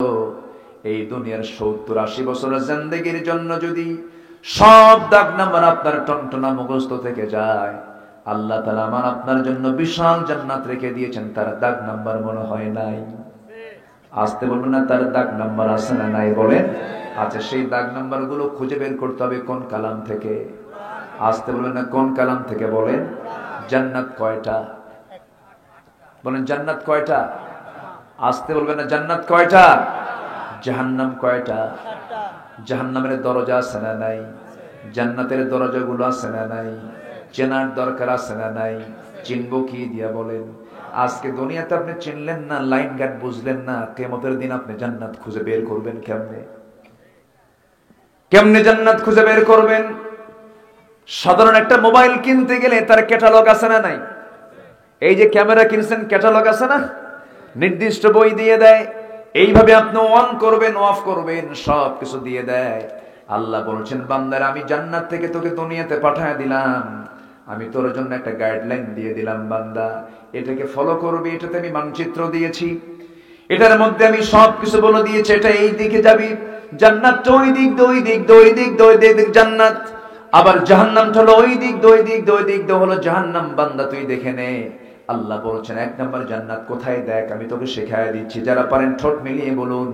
এই দুনিয়ার 70-80 বছরের জিন্দেগির জন্য যদি সব দাগ নাম্বার আপনার টনটনা মুখস্থ থেকে যায়, আল্লাহ তাআলা আমার আপনার জন্য বিশাল জান্নাত রেখে দিয়েছেন, তার দাগ নাম্বার মনে হয় নাই? আসতে বলবেন না, তার দাগ নাম্বার আছে না নাই বলেন? আচ্ছা, সেই দাগ নাম্বার গুলো খুঁজে বের করতে হবে কোন কালাম থেকে? আসতে বলবেন না, কোন কালাম থেকে বলেন? জান্নাত কয়টা বলেন? জান্নাত কয়টা? আসতে বলবেন না, জান্নাত কয়টা? জাহান্নাম কয়টা? জাহান্নামের দরজা আছে না নাই? জান্নাতের দরজাগুলো আছে না নাই? চেনার দরকার আছে না নাই? চিনবো কি দিয়া বলেন? আজকে দুনিয়াতে আপনি চিনলেন না, লাইন গার্ড বুঝলেন না, কিয়ামতের দিন আপনি জান্নাত খুঁজে বের করবেন কেমনে? কেমনে জান্নাত খুঁজে বের করবেন? সাধারণ একটা মোবাইল কিনতে গেলে তার ক্যাটালগ আছে না নাই? এই যে ক্যামেরা কিনছেন, ক্যাটালগ আছে না? নির্দিষ্ট বই দিয়ে দেয়, এইভাবে আপনি অন করবেন, অফ করবেন, সব কিছু দিয়ে দেয়। আল্লাহ বলছেন, বান্দার আমি জান্নাত থেকে তোকে দুনিয়াতে পাঠায় দিলাম, আমি তোর জন্য একটা গাইডলাইন দিয়ে দিলাম, বান্দা এটাকে ফলো করবি, এটাতে আমি মানচিত্র দিয়েছি, এটার মধ্যে আমি সব কিছু বলে দিয়েছি, এটা এই দিকে যাবি, জান্নাতটা ওই দিক, দুই দিক, দুই দিক, দুই দিক জান্নাত, আবার জাহান্নামটা হলো ওই দিক, দুই দিক, দুই দিক হলো জাহান্নাম, বান্দা তুই দেখে নে। আল্লাহ বলছেন, এক নম্বর জান্নাত কোথায় দেখ, আমি তোকে শেখায় দিচ্ছি। যারা পারেন ঠোঁট মিলিয়ে বলুন।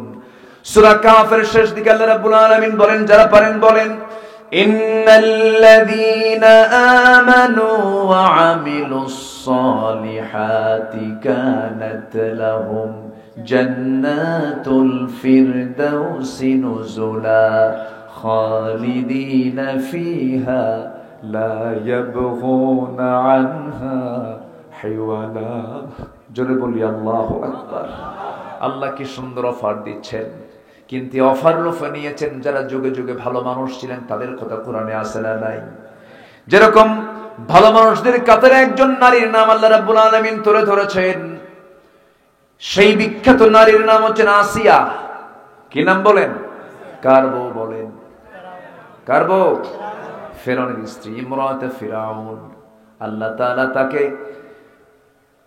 সূরা কাফের শেষ দিকে আল্লাহ রাব্বুল আলামিন বলেন, যারা পারেন বলেন, ইন্নাল্লাযীনা আমানু ওয়া আমিলুস সালিহাতি কানাত লাহুম জান্নাতুল ফিরদাউসি নুজুলা খালিদিনা ফিহা লা ইয়াবগুনা আনহা হাইওয়ালা। জোরে বলি আল্লাহু আকবার। আল্লাহ কি সুন্দর অফার দিচ্ছেন, কিন্তু অফার লোফে নিয়েছেন যারা যুগে যুগে ভালো মানুষ ছিলেন, তাদের কথা কোরআনে আছে না নাই? যেরকম ভালো মানুষদের কাতারে একজন নারীর নাম আল্লাহ রাব্বুল আলামিন তুলে ধরেছেন। সেই বিখ্যাত নারীর নাম হচ্ছেন আসিয়া। কি নাম বলেন? কার বউ বলেন? কার বউ? ফিরআউনের স্ত্রী, ইমরাতে ফিরাউন। আল্লাহ তাআলা তাকে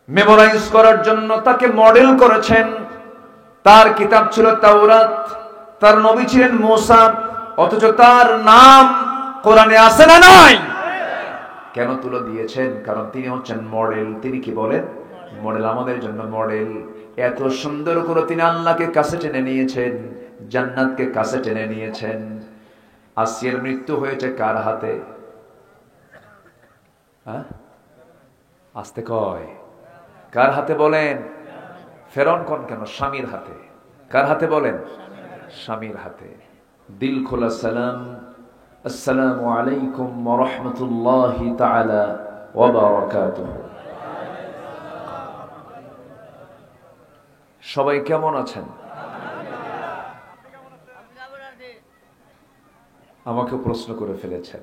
মেমোরাইজ করার জন্য তাকে মডেল করেছেন। তার কিতাব ছিল তাওরাত, তার নবী ছিলেন মুসা, অথচ তার নাম কোরআনে আছে না নাই? কেন তুলে দিয়েছেন? কারণ তিনি হচ্ছেন মডেল। তিনি কি বলেন? মডেল, আমাদের জন্য মডেল। এত সুন্দর করে তিনি আল্লাহকে কাছে টেনে নিয়েছেন, জান্নাতকে কাছে টেনে নিয়েছেন। আসিয়ার মৃত্যু হয়েছে কার হাতে? আস্তে কয়, কার হাতে বলেন? ফেরাউন কোন কেন? স্বামীর হাতে। কার হাতে বলেন? স্বামীর হাতে। দিল খোলা সালাম, আসসালামু আলাইকুম ওয়া রাহমাতুল্লাহি তাআলা ওয়া বারাকাতুহু। সবাই কেমন আছেন? আমাকে প্রশ্ন করে ফেলেছেন।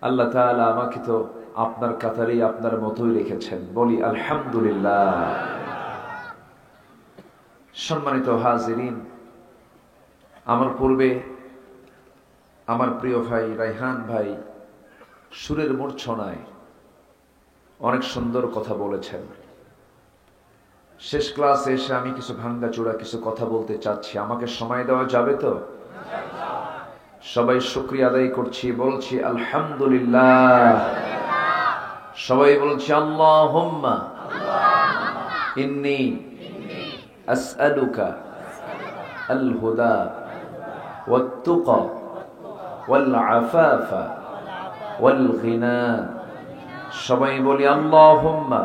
আল্লাহ তাআলা আমাকে তো আপনার কাতারেই, আপনার মতোই রেখেছেন। বলি আলহামদুলিল্লাহ। সম্মানিত হাজিরিন, আমার পূর্বে আমার প্রিয় ভাই রায়হান ভাই সুরের মূর্ছনায় অনেক সুন্দর কথা বলেছেন। শেষ ক্লাসে এসে আমি কিছু ভাঙ্গাচোরা কিছু কথা বলতে চাচ্ছি। আমাকে সময় দেওয়া যাবে তো? সবাই শুকরিয়া আদায় করছি, বলছি আলহামদুলিল্লাহ। সবাই বলছি আল্লাহুম্মা ইন্নী আসআলুকা আল হুদা ওয়াত তুকা ওয়াল আফাফা ওয়াল গিনা। সবাই বলি আল্লাহুম্মা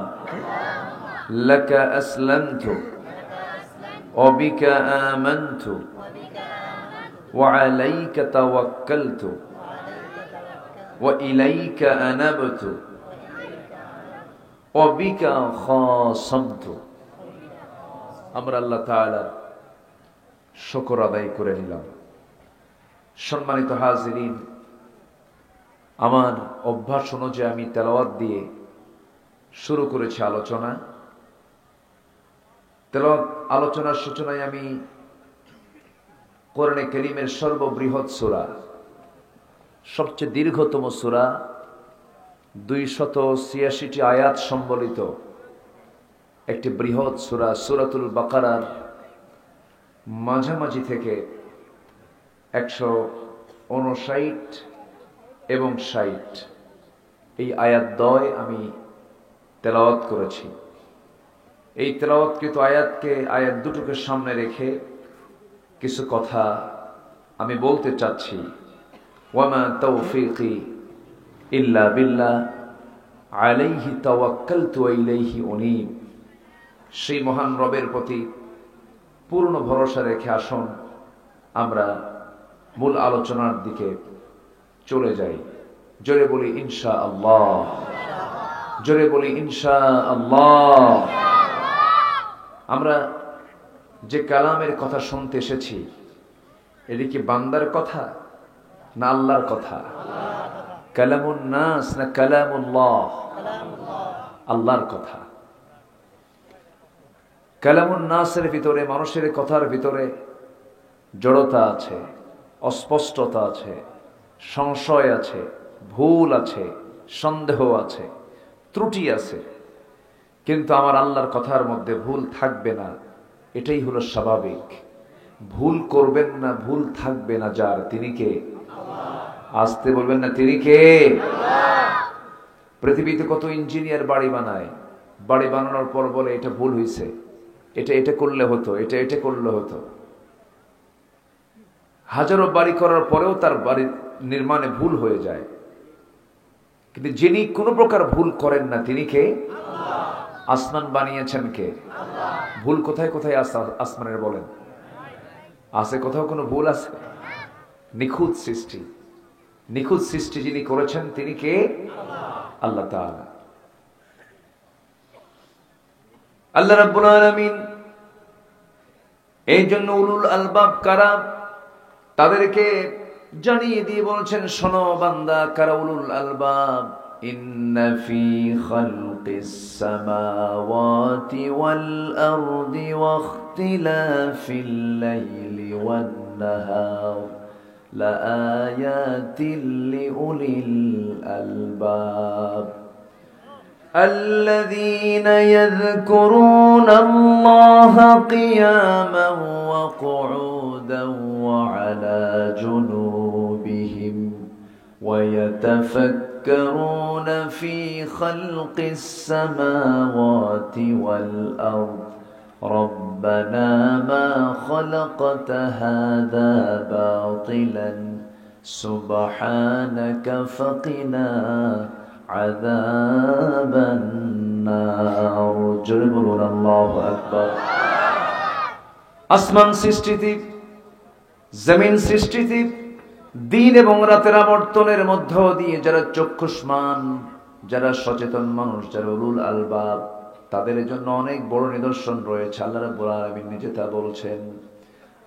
লাকা আসলামতু ওয়া বিকা আমানতু ওয়া আলাইকা তাওয়াক্কালতু ওয়া ইলাইকা আনাবতু ওয়া বিকা খাসামতু। আমরা আল্লাহ তাআলার শুকর আদায় করে নিলাম। সম্মানিত হাজিরিন, আমার অভ্যাস অনুযায়ী আমি তেলাওয়াত দিয়ে শুরু করেছি আলোচনা। তেলাওয়াত আলোচনার সূচনায় আমি কোরআনে কারীমের সর্ববৃহৎ সূরা, সবচেয়ে দীর্ঘতম সূরা, 286টি আয়াত সম্বলিত একটি বৃহৎ সূরা, সূরাতুল বাকারার মাঝামাঝি থেকে 159 এবং 60 এই আয়াত দ্বয় আমি তেলাওয়াত করেছি। এই তেলাওয়াতকৃত আয়াত দুটোকে সামনে রেখে কিছু কথা আমি বলতে চাচ্ছি। ওয়ামা তাওফীকি ইল্লা বিল্লাহ আলাইহি তাওয়াক্কালতু ওয়া ইলাইহি উনীব। সেই মহান রবের প্রতি পূর্ণ ভরসা রেখে আসুন আমরা মূল আলোচনার দিকে চলে যাই। জোরে বলি ইনশাআল্লাহ, জোরে বলি ইনশাআল্লাহ। আমরা যে কালামের কথা শুনতে এসেছি, এটি কি বান্দার কথা না আল্লাহর কথা? কালামুন নাস না কালামুল্লাহ? আল্লাহর কথা। কালামুন নাসের ভিতরে, মানুষের কথার ভিতরে জড়তা আছে, অস্পষ্টতা আছে, সংশয় আছে, ভুল আছে, সন্দেহ আছে, ত্রুটি আছে। কিন্তু আমার আল্লাহর কথার মধ্যে ভুল থাকবে না, এটাই হলো স্বাভাবিক। ভুল করবেন না, ভুল থাকবে না যার, তিনি কে? আসতে বলবেন না, তিনি কে? পৃথিবীতে কত ইঞ্জিনিয়ার বাড়ি বানায়, বাড়ি বানানোর পর বলে এটা ভুল হয়েছে, এটা করলে হতো, এটা করলে হতো। হাজারো বাড়ি করার পরেও তার বাড়ি নির্মাণে ভুল হয়ে যায়। কিন্তু যিনি কোনো প্রকার ভুল করেন না, তিনি কে? আসমান বানিয়েছেন কে? ভুল কোথায় কোথায় আসমানের বলেন? আছে কোথাও কোনো ভুল আছে? নিখুঁত সৃষ্টি, নিখুঁত সৃষ্টি যিনি করেছেন তিনি কে? আল্লাহ তাআলা। আল্লাহ রাব্বুল আলামিন এই জন্য উলুল আলবাব কারা তাদেরকে জানিয়ে দিয়ে বলছেন, শোনো বান্দা, কারা উলুল আলবাব। ইন্না ফি খালকিস সামাওয়াতি ওয়াল আরদি ওয়া ইখতিলাফিল লাইলি ওয়ান নাহার লাআয়াতিল লিউলিল আলবাব الذين يذكرون الله قياما وقعودا وعلى جنوبهم ويتفكرون في خلق السماوات والأرض ربنا ما خلقت هذا باطلا سبحانك فقنا عذاب النار جل الله أكبر। আসমান সৃষ্টিতে, জমিন সৃষ্টিতে, দিন এবং রাতের আবর্তনের মধ্য দিয়ে যারা চক্ষুষ্মান, যারা সচেতন মানুষ, যারা উলুল আলবাব, তাদের জন্য অনেক বড় নিদর্শন রয়েছে। আল্লাহ রাব্বুল আলামিন নিজে তা বলছেন।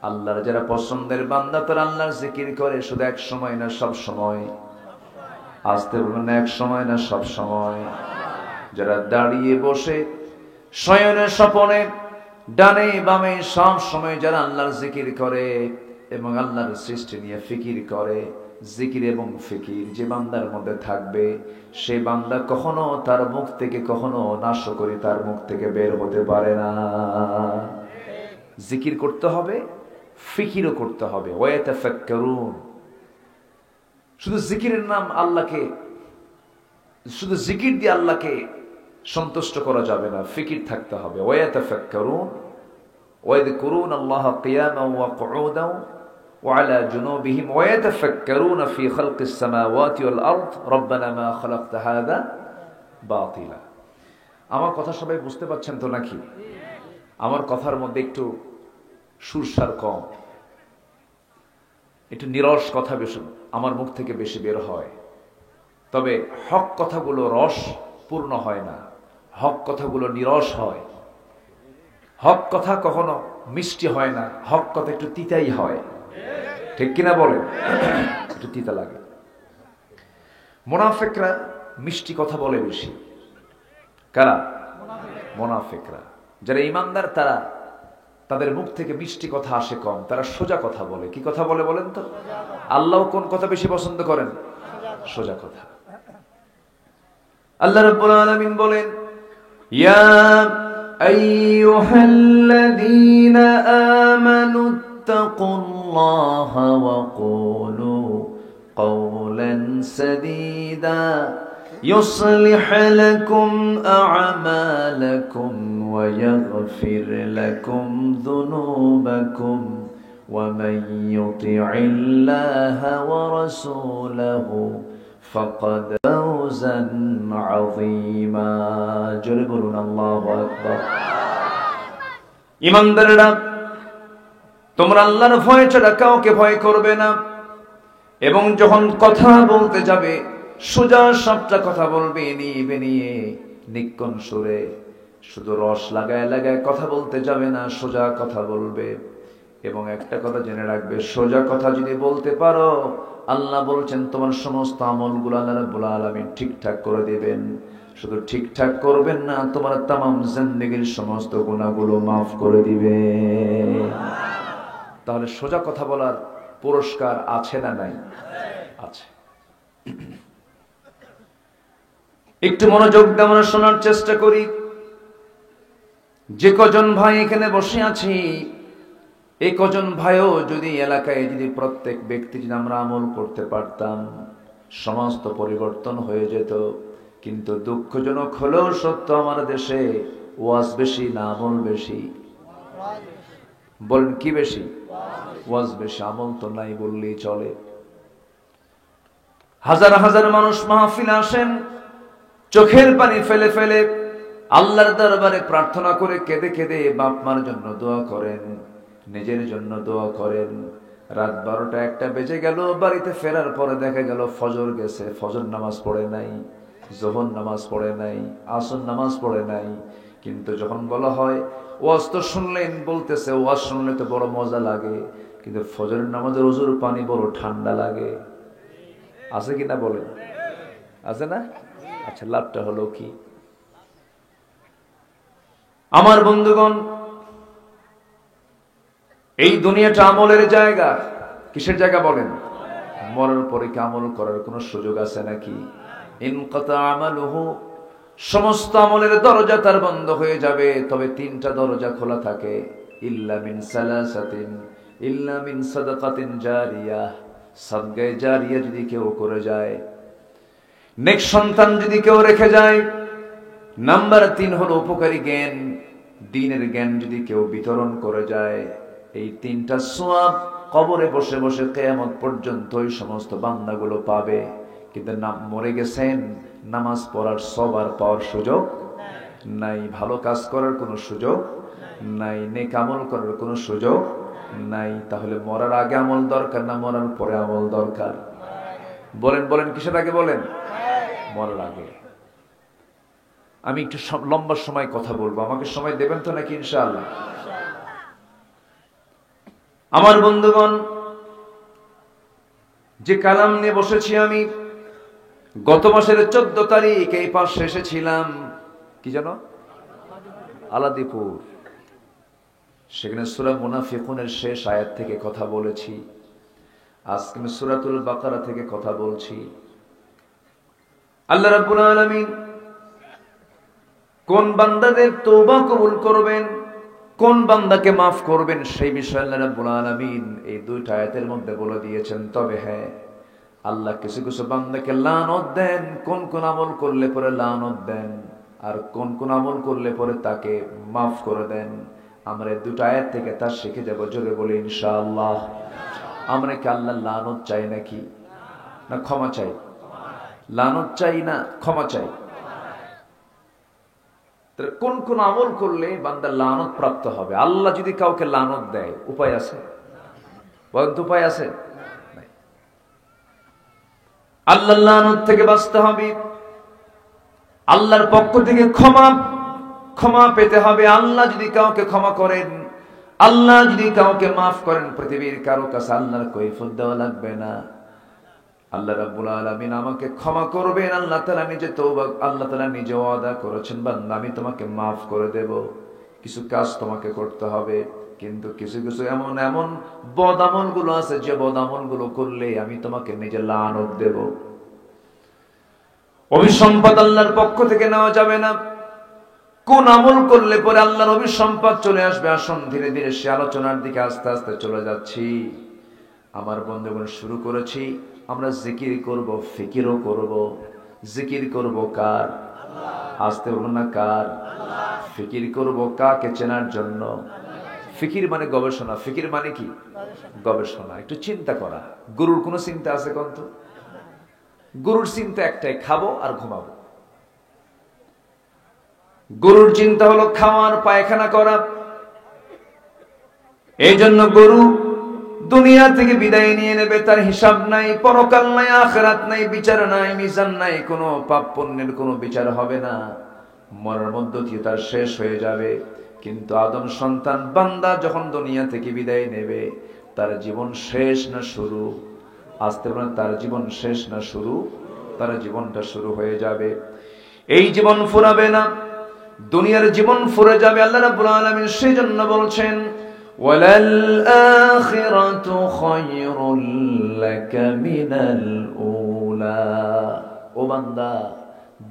আল্লাহর যারা পছন্দের বান্দা, তারা আল্লাহর জিকির করে, শুধু এক সময় না সব সময়। আসতে বলবেন না, এক সময় না সব সময়। যারা দাঁড়িয়ে বসে, শয়নে স্বপনে, ডানে বামে সব সময় যারা আল্লাহর জিকির করে এবং আল্লাহর সৃষ্টি নিয়ে ফিকির করে, জিকির এবং ফিকির যে বান্দার মধ্যে থাকবে, সে বান্দা কখনো তার মুখ থেকে, কখনো নাশকরি তার মুখ থেকে বের হতে পারে না। জিকির করতে হবে, ফিকিরও করতে হবে। ওয়াতাফাক্কারুন, শুধু জিকিরের নাম আল্লাহকে, শুধু জিকির দিয়ে আল্লাহকে সন্তুষ্ট করা যাবে না, ফিকির থাকতে হবে। ওয়াতাফাক্কারুন ওয়াযকুরুন আল্লাহ কিয়ামান ওয়া কুউদান ওয়া আলা জুনুবিহিম ওয়াতাফাক্কারুনা ফি খালকিস সামাওয়াতি ওয়াল আরদ রব্বানা মা খালাকতা হাযা বাতিলা। আমার কথা সবাই বুঝতে পারছেন তো নাকি? আমার কথার মধ্যে একটু সুরসার কম, একটু নিরস কথা বেশি আমার মুখ থেকে বেশি বের হয়। তবে হক কথাগুলো রস পূর্ণ হয় না, হক কথাগুলো নিরস হয়। হক কথা কখনো মিষ্টি হয় না, হক কথা একটু তিতাই হয়, ঠিক কিনা বলে? একটু তিতা লাগে। মুনাফিকরা মিষ্টি কথা বলে বেশি। কারা? মুনাফিকরা। যারা ঈমানদার তারা, তাদের মুখ থেকে মিষ্টি কথা আসে কম, তারা সোজা কথা বলে। কি কথা বলে বলেন তো? আল্লাহ কোন কথা বেশি পছন্দ করেন? সোজা কথা। আল্লাহ রাব্বুল আলামিন বলেন, ইয়া আইয়ুহাল্লাযীনা আমানু ইত্তাকুল্লাহা ওয়া কুলু কওলান সাদীদা يصلح لكم أعمالكم ويغفر لكم ذنوبكم ومن يطع الله ورسوله فقد فوزا عظيما جربنا الله أكبر ইমানদাররা তোমরা আল্লাহর ভয় ছাড়া কাউকে ভয় করবে না এবং যখন কথা বলতে যাবে সোজা সাপটা কথা বলবে নিয়ে নিক্কণ সুরে, শুধু রস লাগায় লাগায় কথা বলতে যাবে না, সোজা কথা বলবে। এবং একটা কথা জেনে রাখবে, সোজা কথা যদি বলতে পারো আল্লাহ বলছেন তোমার সমস্ত আমলগুলো আল্লাহ রাব্বুল আলামিন ঠিকঠাক করে দিবেন। শুধু ঠিকঠাক করবেন না, তোমার তামাম জিন্দেগীর সমস্ত গুনাহগুলো মাফ করে দিবে। তাহলে সোজা কথা বলার পুরস্কার আছে না নাই? আছে। একটু মনোযোগ দিয়ে আমরা শোনার চেষ্টা করি। যে কজন ভাই এখানে বসে আছি, এই কজন ভাইও যদি এলাকায় যদি প্রত্যেক ব্যক্তি যদি আমরা আমল করতে পারতাম, সমস্ত পরিবর্তন হয়ে যেত। কিন্তু দুঃখজনক হলেও সত্য, আমার দেশে ওয়াজ বেশি না আমল বেশি? বলেন কি বেশি? ওয়াজ বেশি, আমল তো নাই বললেই চলে। হাজার হাজার মানুষ মাহফিলে আসেন, চোখের পানি ফেলে ফেলে আল্লাহর দরবারে প্রার্থনা করে কেঁদে কেঁদে বাপ মার জন্য দোয়া করেন, নিজের জন্য দোয়া করেন। রাত 12টা-1টা বেজে গেল, বাড়িতে ফেরার পরে দেখা গেল ফজর গেছে, ফজর নামাজ পড়ে নাই, যোহর নামাজ পড়ে নাই, আসর নামাজ পড়ে নাই। কিন্তু যখন বলা হয় ওয়াজ তো শুনলেন, বলতেছে ওয়াজ শুনলে তো বড় মজা লাগে, কিন্তু ফজরের নামাজের ওযুর পানি বড় ঠান্ডা লাগে। আছে কিনা বলেন? আছে না? আচ্ছা, লাভটা হলো কি? আমার বন্ধুগণ, এই দুনিয়াটা আমলের জায়গা। কিসের জায়গা বলেন? মরার পরে কি আমল করার কোনো সুযোগ আছে নাকি? ইনকাতা আমালুহু, সমস্ত আমলের দরজা তার বন্ধ হয়ে যাবে। তবে 3টা দরজা খোলা থাকে। ইল্লা মিন সালাসাতিন, ইল্লা মিন সাদাকাতিন জারিয়াহ, সাদকায়ে জারিয়া যদি কেউ করে যায়, নেক সন্তান যদি কেউ রেখে যায়, নাম্বার 3 হলো উপকারী জ্ঞান, দ্বীনের জ্ঞান যদি কেউ বিতরণ করে যায়। এই 3টা সওয়াব কবরে বসে বসে কিয়ামত পর্যন্ত এই সমস্ত বান্দাগুলো পাবে। কিন্তু মরে গেছেন, নামাজ পড়ার সবার পাওয়ার সুযোগ নাই, ভালো কাজ করার কোনো সুযোগ নাই, নেক আমল করার কোনো সুযোগ নাই। তাহলে মরার আগে আমল দরকার না মরার পরে আমল দরকার? বলেন বলেন, কিসের আগে বলেন? মরার আগে। আমি একটু লম্বা সময় কথা বলবো, আমাকে সময় দেবেন তো নাকি? ইনশাআল্লাহ। আমার বন্ধুগণ, যে কালাম নিয়ে বসেছি আমি, গত মাসের 14 তারিখ এই পাশে এসেছিলাম, কি জানো, আলাদিপুর। সেখানে সূরা মুনাফিকুনের শেষ আয়াত থেকে কথা বলেছি। আজকে আমি সূরাতুল বাকারা থেকে কথা বলছি। আল্লাহ রাব্বুল আলামিন কোন বান্দাদের তওবা কবুল করবেন, কোন বান্দাকে মাফ করবেন, সেই বিষয়ে আল্লাহ রাব্বুল আলামিন এই 2টা আয়াতের মধ্যে বলে দিয়েছেন। তবে হ্যাঁ, আল্লাহ কিছু কিছু বান্দাকে লানত দেন, কোন কোন আমল করলে পরে লানত দেন, আর কোন কোন আমল করলে পরে তাকে মাফ করে দেন। আমরা এই 2টা আয়াত থেকে তা শিখে যাব। জোরে বলি ইনশাআল্লাহ। আমরা কি আল্লাহর লানত চাই নাকি না ক্ষমা চাই? লানত চাই না ক্ষমা চাই? কোন কোন আমল করলে বান্দা লানত প্রাপ্ত হবে? আল্লাহ যদি কাউকে লানত দেয়, উপায় আছে? বলেন তো, উপায় আছে? আল্লাহর লানত থেকে বাঁচতে হবে, আল্লাহর পক্ষ থেকে ক্ষমা পেতে হবে। আল্লাহ যদি কাউকে ক্ষমা করেন, আল্লাহ যদি কাউকে মাফ করেন, পৃথিবীর কারো কাছে আল্লাহর কৈফিয়ত দেওয়া লাগবে না। আল্লাহ রাব্বুল আলামিন আমাকে ক্ষমা করবেন, আল্লাহ তাআলা নিজে তওবা, আল্লাহ তাআলা নিজে ওয়াদা করেছেন, বান্দা আমি তোমাকে মাফ করে দেব। কিছু কাজ তোমাকে করতে হবে, কিন্তু কিছু কিছু এমন এমন বদ আমলগুলো আছে, যে বদ আমলগুলো করলে আমি তোমাকে নিজে লানত দেব। অভিসম্পাদ আল্লাহর পক্ষ থেকে নেওয়া যাবে না। কোন আমল করলে পরে আল্লাহ নবীর সম্পদ চলে আসবে। আসুন ধীরে ধীরে সে আলোচনার দিকে আস্তে আস্তে চলে যাচ্ছি। আমার বন্ধুগণ, শুরু করেছি আমরা জিকির করব, ফিকিরও করব। জিকির করব কার? আসতে বলুন না কার? ফিকির করব কাকে চেনার জন্য? ফিকির মানে গবেষণা। ফিকির মানে কি? গবেষণা, একটু চিন্তা করা। গুরুর কোনো চিন্তা আছে কন্ত? গুরুর চিন্তা একটাই, খাবো আর ঘুমাবো। গরুর চিন্তা হলো খাওয়ার, পায়খানা করা। এই জন্য গরু দুনিয়া থেকে বিদায় নিয়ে নেবে, তার হিসাব নাই, পরকাল নাই, আখিরাত নাই, বিচার নাই, মিজান নাই, কোনো পাপ পুণ্যের কোনো বিচার হবে না। মরার মধ্য দিয়ে তার শেষ হয়ে যাবে। কিন্তু আদম সন্তান বান্দা যখন দুনিয়া থেকে বিদায় নেবে, তার জীবন শেষ না শুরু? আসতে পারে তার জীবন শেষ না শুরু? তার জীবনটা শুরু হয়ে যাবে। এই জীবন ফুরাবে না, দুনিয়ার জীবন ফুরে যাবে। আল্লাহ রাব্বুল আলামিন সেই জন্য বলছেন, ওয়ালাল আখিরাতু খায়রুল লাকা মিনাল উলা। ও বান্দা,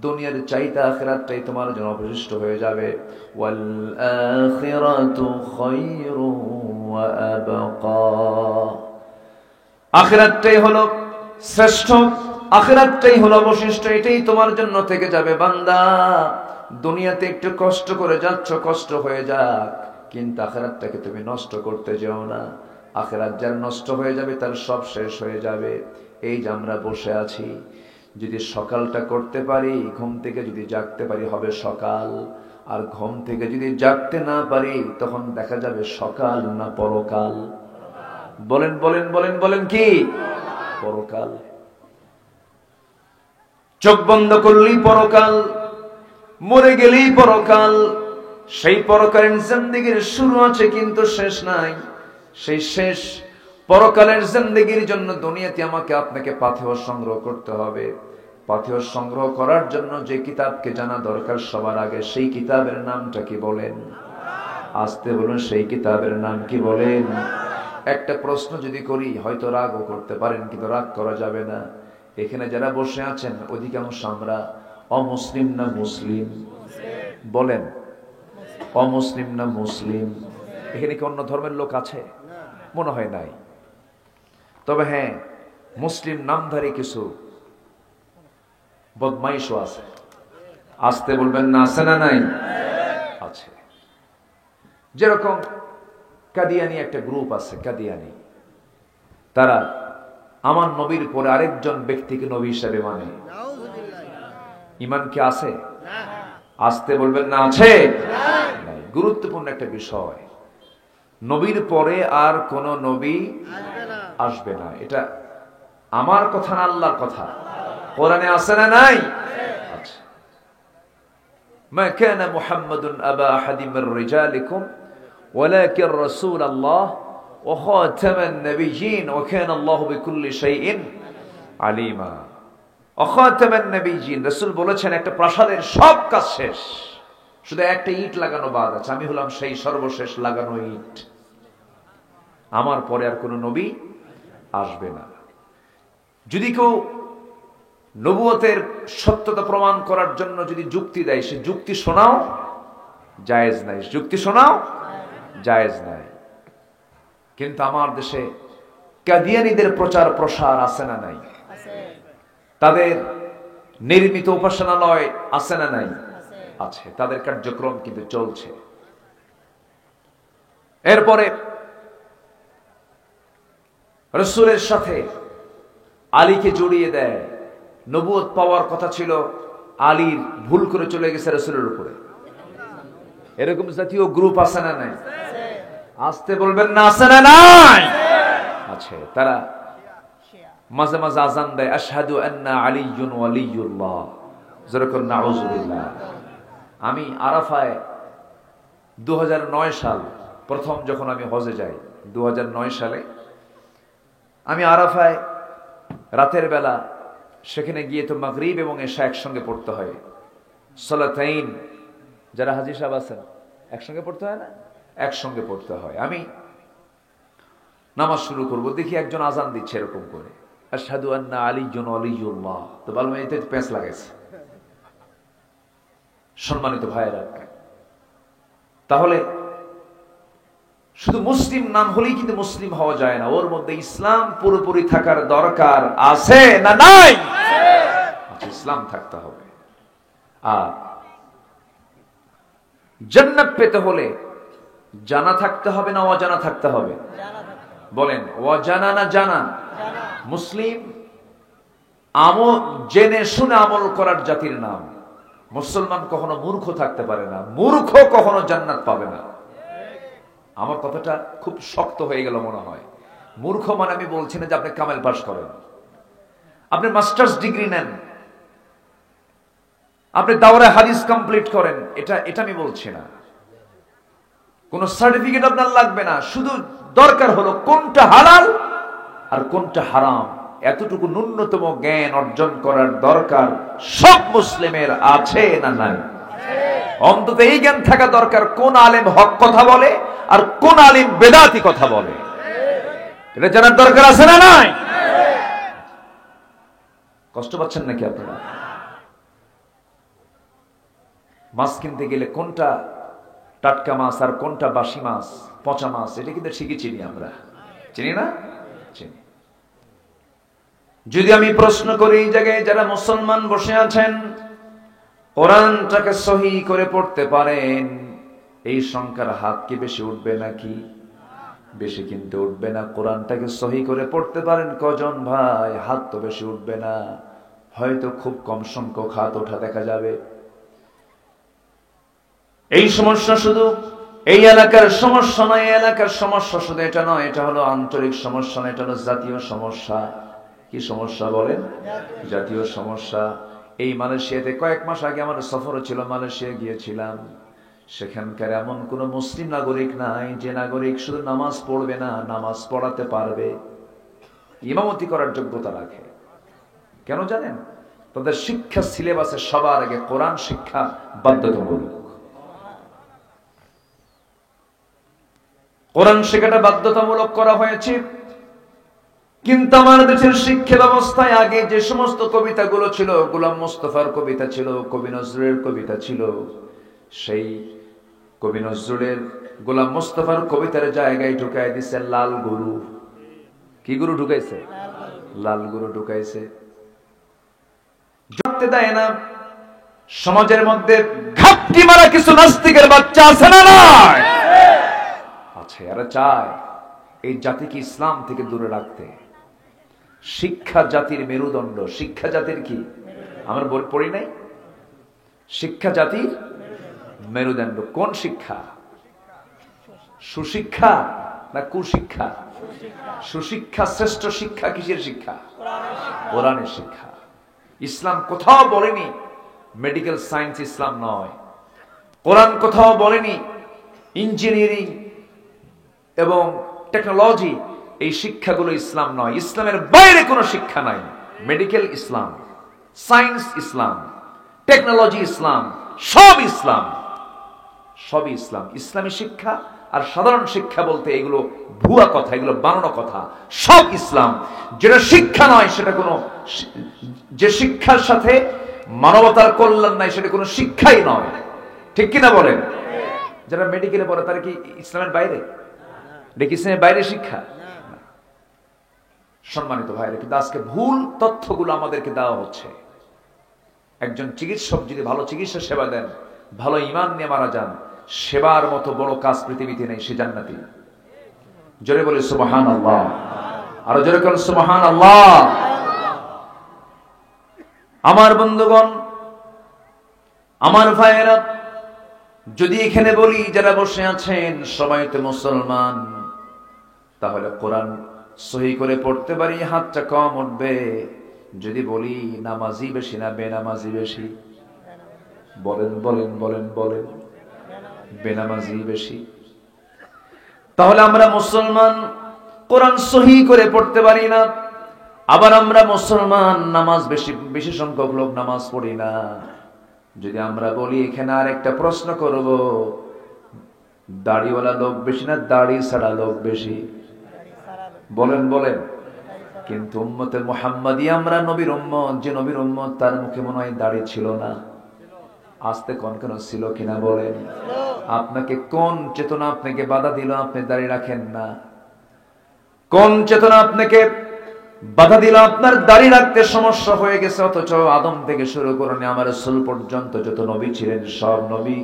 দুনিয়ার চাইতে আখিরাতটাই তোমার জন্য অবশিষ্ট হয়ে যাবে। ওয়াল আখিরাতু খায়রু ওয়া আবকা। আখিরাতটাই হলো শ্রেষ্ঠ, আখিরাতটাই হলো অবশিষ্ট, এটাই তোমার জন্য থেকে যাবে। বান্দা, দুনিয়াতে একটু কষ্ট করে যাচ্ছ, কষ্ট হয়ে যাক, কিন্তু আখিরাতটাকে তুমি নষ্ট করতে যেও না। আখিরাত যার নষ্ট হয়ে যাবে তার সব শেষ হয়ে যাবে। এই যে আমরা বসে আছি, যদি সকালটা করতে পারি, ঘুম থেকে যদি জাগতে পারি, হবে সকাল। আর ঘুম থেকে যদি জাগতে না পারি, তখন দেখা যাবে সকাল না পরকাল? বলেন বলেন বলেন বলেন, কি? পরকাল। চোখ বন্ধ করলেই পরকাল, মরে গেলেই পরকাল। সেই পরকালের জিন্দেগির শুরু আছে কিন্তু শেষ নাই। সেই শেষ পরকালের জিন্দেগির জন্য দুনিয়াতে আমাকে আপনাকে পাথেয় সংগ্রহ করতে হবে। পাথেয় সংগ্রহ করার জন্য যে কিতাবকে জানা দরকার সবার আগে, সেই কিতাবের নামটা কি বলেন? আসতে বলুন, সেই কিতাবের নাম কি বলেন? একটা প্রশ্ন যদি করি, হয়তো রাগও করতে পারেন, কিন্তু রাগ করা যাবে না। এখানে যারা বসে আছেন অধিকাংশ আমরা অমুসলিম না মুসলিম? বলেন, অমুসলিম না মুসলিম? এখানে কি অন্য ধর্মের লোক আছে? মনে হয় নাই। তবে হ্যাঁ, মুসলিম নামধারী কিছু বদমাইশও আছে। আসতে বলবেন না, আছে না নাই? আছে। যেরকম কাদিয়ানি একটা গ্রুপ আছে, কাদিয়ানি। তারা আমার নবীর পরে আরেকজন ব্যক্তিকে নবী হিসেবে মানে। ঈমান কি আছে? আসতে বলবেন না, আছে? নাই। গুরুত্বপূর্ণ একটা বিষয়, নবীর পরে আর কোন নবী আসবে না। এটা আমার কথা না, আল্লাহর কথা। কোরআনে আছে না নাই? আচ্ছা, মা কানা মুহাম্মাদুন আবা আহাদিম মির রিজালিকুম ওয়ালাকিন রাসূলুল্লাহ ওয়া খাতামান নাবিয়্যিন ওয়া কানা আল্লাহু বিকুল্লি শাইইন আলিমা। ওয়া খাতামান নাবিয়্যিন, রাসূল বলেছেন একটা প্রাসাদের সব কাজ শেষ, শুধু একটা ইট লাগানো বাদ আছে। আমি হলাম সেই সর্বশেষ লাগানো ইট। আমার পরে আর কোন নবী আসবে না। যদি কেউ নবুয়তের সত্যতা প্রমাণ করার জন্য যদি যুক্তি দেয়, সে যুক্তি শোনাও জায়েজ নাই। যুক্তি শোনাও জায়েজ নাই। কিন্তু আমার দেশে কাদিয়ানীদের প্রচার প্রসার আছে না নাই? তাদের নির্মিত উপাসনালয় আছে না নাই? আছে। তাদের কার্যক্রম কিন্তু চলছে। এরপরে রাসূলের সাথে আলীকে জড়িয়ে দেয়। নবুয়ত পাওয়ার কথা ছিল আলীর, ভুল করে চলে গেছে রাসূলের উপরে। এরকম জাতীয় গ্রুপ আছে না নাই? আসতে বলবেন না, আছে না নাই? আছে। তারা মাঝে মাঝে আযান দেয়, আশহাদু আন্না আলিয়্যুন ওয়ালিয়্যুল্লাহ। যেরকম নাউযুবিল্লাহ। আমি আরাফায় 2009 সাল প্রথম যখন আমি হজে যাই, 2009 সালে আমি আরাফায় রাতের বেলা সেখানে গিয়ে তো মাগরিব এবং এশা একসঙ্গে পড়তে হয়। সালাতাইন, যারা হাজী সাহেব আছেন, একসঙ্গে পড়তে হয় না? একসঙ্গে পড়তে হয়। আমি নামাজ শুরু করব, দেখি একজন আজান দিচ্ছে এরকম করে, আশহাদু আন্না আলিয়্যুন ওয়ালিয়্যুল্লাহ। তো বললাম, এতে পেঁচ লাগাইছে। সম্মানিত ভাইয়েরা, তাহলে শুধু মুসলিম নাম হলেই কিন্তু মুসলিম হওয়া যায় না, ওর মধ্যে ইসলাম পুরোপুরি থাকার দরকার আছে না নাই? ইসলাম থাকতে হবে। আর জান্নাত পেতে হলে জানা থাকতে হবে না অজানা থাকতে হবে? বলেন, অজানা না জানা? মুসলিম আমল জেনে শুনে আমল করার জাতির নাম। মুসলমান কখনো মূর্খ থাকতে পারে না, মূর্খ কখনো জান্নাত পাবে না। আমার কথাটা খুব শক্ত হয়ে গেল মনে হয়। মূর্খ মানে আমি বলছি না যে আপনি কামেল পাস করেন, আপনি মাস্টার্স ডিগ্রি নেন, আপনি দাওরা হাদিস কমপ্লিট করেন, এটা আমি বলছি না। কোন সার্টিফিকেট আপনার লাগবে না, শুধু দরকার হলো কোনটা হালাল আর কোনটা হারাম, এতটুকু ন্যূনতম জ্ঞান অর্জন করার দরকার সব মুসলিমের আছে না নাই? অন্তত এই জ্ঞান থাকা দরকার কোন আলেম হক কথা বলে আর কোন আলেম বেদাতি কথা বলে, এটা জানার দরকার আছে না নাই? কষ্ট পাচ্ছেন নাকি আপনারা? মাছ কিনতে গেলে কোনটা টাটকা মাছ আর কোনটা বাসি মাছ, পচা মাছ, এটা কিন্তু ঠিকই চিনি আমরা, চিনি না? চিনি। যদি আমি প্রশ্ন করি এই জায়গায় যারা মুসলমান বসে আছেন, কোরআনটাকে সহি করে পড়তে পারেন, এই সংখ্যার হাত কি বেশি উঠবে নাকি? বেশি কিন্তু উঠবে না। কোরআনটাকে সহি করে পড়তে পারেন কজন ভাই? হাত তো বেশি উঠবে না, হয়তো খুব কম সংখ্যক হাত ওঠা দেখা যাবে। এই সমস্যা শুধু এই এলাকার সমস্যা নয়, এই এলাকার সমস্যা শুধু এটা নয়, এটা হলো আঞ্চলিক সমস্যা না, এটা হলো জাতীয় সমস্যা। কি সমস্যা বলেন? জাতীয় সমস্যা। এই মালয়েশিয়াতে কয়েক মাস আগে আমার সফর ছিল, মালয়েশিয়া গিয়েছিলাম। সেখানকার এমন কোন মুসলিম নাগরিক নাই যে নাগরিক শুধু নামাজ পড়বে না, নামাজ পড়াতে পারবে, ইমামতি করার যোগ্যতা রাখে। কেন জানেন? তাদের শিক্ষা সিলেবাসে সবার আগে কোরআন শিক্ষা বাধ্যতামূলক। কোরআন শেখাটা বাধ্যতামূলক করা হয়েছে। কিন্তু আমাদের দেশের শিক্ষা ব্যবস্থায় আগে যে সমস্ত কবিতাগুলো ছিল, গোলাম মোস্তফার কবিতা ছিল, কবি নজরুলের কবিতা ছিল, সেই কবি নজরুলের গোলাম মোস্তফার কবিতার জায়গায় ঢুকাই দিছে লাল গুরু। কি গুরু ঢুকাইছে? লাল গুরু ঢুকাইছে। জড়তে দেয় না। সমাজের মধ্যে ঘাপটি মারা কিছু নাস্তিকের বাচ্চা আছে না নয়? আছে। এরা চায় এই জাতিকে ইসলাম থেকে দূরে রাখতে। শিক্ষা জাতির মেরুদণ্ড। শিক্ষা জাতির কি? আমরা পড়ি নাই? শিক্ষা জাতির মেরুদণ্ড। কোন শিক্ষা? সুশিক্ষা না কুশিক্ষা? সুশিক্ষা শ্রেষ্ঠ শিক্ষা কিসের শিক্ষা? কোরআনের শিক্ষা। ইসলাম কোথাও বলেনি মেডিকেল সায়েন্স ইসলাম নয়। কোরআন কোথাও বলেনি ইঞ্জিনিয়ারিং এবং টেকনোলজি এই শিক্ষাগুলো ইসলাম নয়। ইসলামের বাইরে কোনো শিক্ষা নাই। মেডিকেল ইসলাম, সায়েন্স ইসলাম, টেকনোলজি ইসলাম, সব ইসলাম, সবই ইসলাম। ইসলামী শিক্ষা আর সাধারণ শিক্ষা বলতে এগুলো ভুয়া কথা, এগুলো বানানো কথা। সব ইসলাম। যেটা শিক্ষা নয় সেটা কোনো, যে শিক্ষার সাথে মানবতার কল্যাণ নাই সেটা কোনো শিক্ষাই নয়। ঠিক কিনা বলেন? যারা মেডিকেলে পড়ে তারা কি ইসলামের বাইরে? এটা কি ইসলামের বাইরে শিক্ষা? সম্মানিত ভাইরা, কিন্তু আজকে ভুল তথ্যগুলো আমাদেরকে দেওয়া হচ্ছে। একজন চিকিৎসক যদি ভালো চিকিৎসা সেবা দেন, ভালো ঈমান নিয়ে মারা যান, সেবার মতো বড় কাজ পৃথিবীতে নেই, সে জান্নাতি। জোরে বলে সুবহানাল্লাহ। আরো জোরে বলে সুবহানাল্লাহ। আমার বন্ধুগণ, আমার ভাইয়েরা, যদি এখানে বলি যারা বসে আছেন সবাই তো মুসলমান, তাহলে কোরআন সহি করে পড়তে পারি, হাতটা কম উঠবে। যদি বলি নামাজি বেশি না বেনামাজি বেশি? বলেন বলেন বলেন বলেন। বেনামাজি বেশি। তাহলে আমরা মুসলমান, কোরআন সহি করে পড়তে পারি না। আবার আমরা মুসলমান, নামাজ বেশি সংখ্যক লোক নামাজ পড়ি না। যদি আমরা বলি এখানে আর একটা প্রশ্ন করব, দাড়িওয়ালা লোক বেশি না দাড়ি ছাড়া লোক বেশি? বলেন বলেন। কিন্তু উম্মতে মুহাম্মাদি, আমরা নবীর উম্মত, যে নবীর উম্মত তার মুখে মনে হয় দাড়ি ছিল না। আস্তে কোন কেন ছিল কিনা বলেন? আপনাকে কোন চেতনা আপনাকে বাধা দিল আপনি দাড়ি রাখেন না? কোন চেতনা আপনাকে বাধা দিল আপনার দাড়ি রাখতে সমস্যা হয়ে গেছে? অথচ আদম থেকে শুরু করে আমার রাসূল পর্যন্ত যত নবী ছিলেন, সব নবী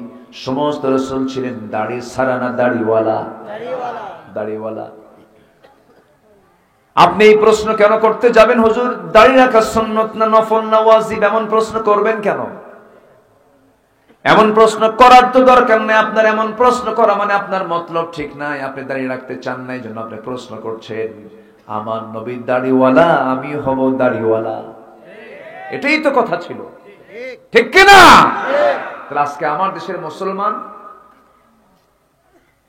সমস্ত রাসূল ছিলেন দাড়ি ছাড়া না দাড়িওয়ালা? দাড়িওয়ালা। আপনি এই প্রশ্ন কেন করতে যাবেন, হুজুর দাড়ি রাখা সুন্নত না নফল না ওয়াজিব? এমন প্রশ্ন করবেন কেন? এমন প্রশ্ন করার তো দরকার নেই। আপনার এমন প্রশ্ন করা মানে আপনার মতলব ঠিক নাই, আপনি দাঁড়িয়ে রাখতে চান না, এই জন্য আপনি প্রশ্ন করছেন। আমার নবী দাড়িওয়ালা, আমি হব দাড়িওয়ালা, এটাই তো কথা ছিল, ঠিক কিনা? তাহলে আজকে আমার দেশের মুসলমান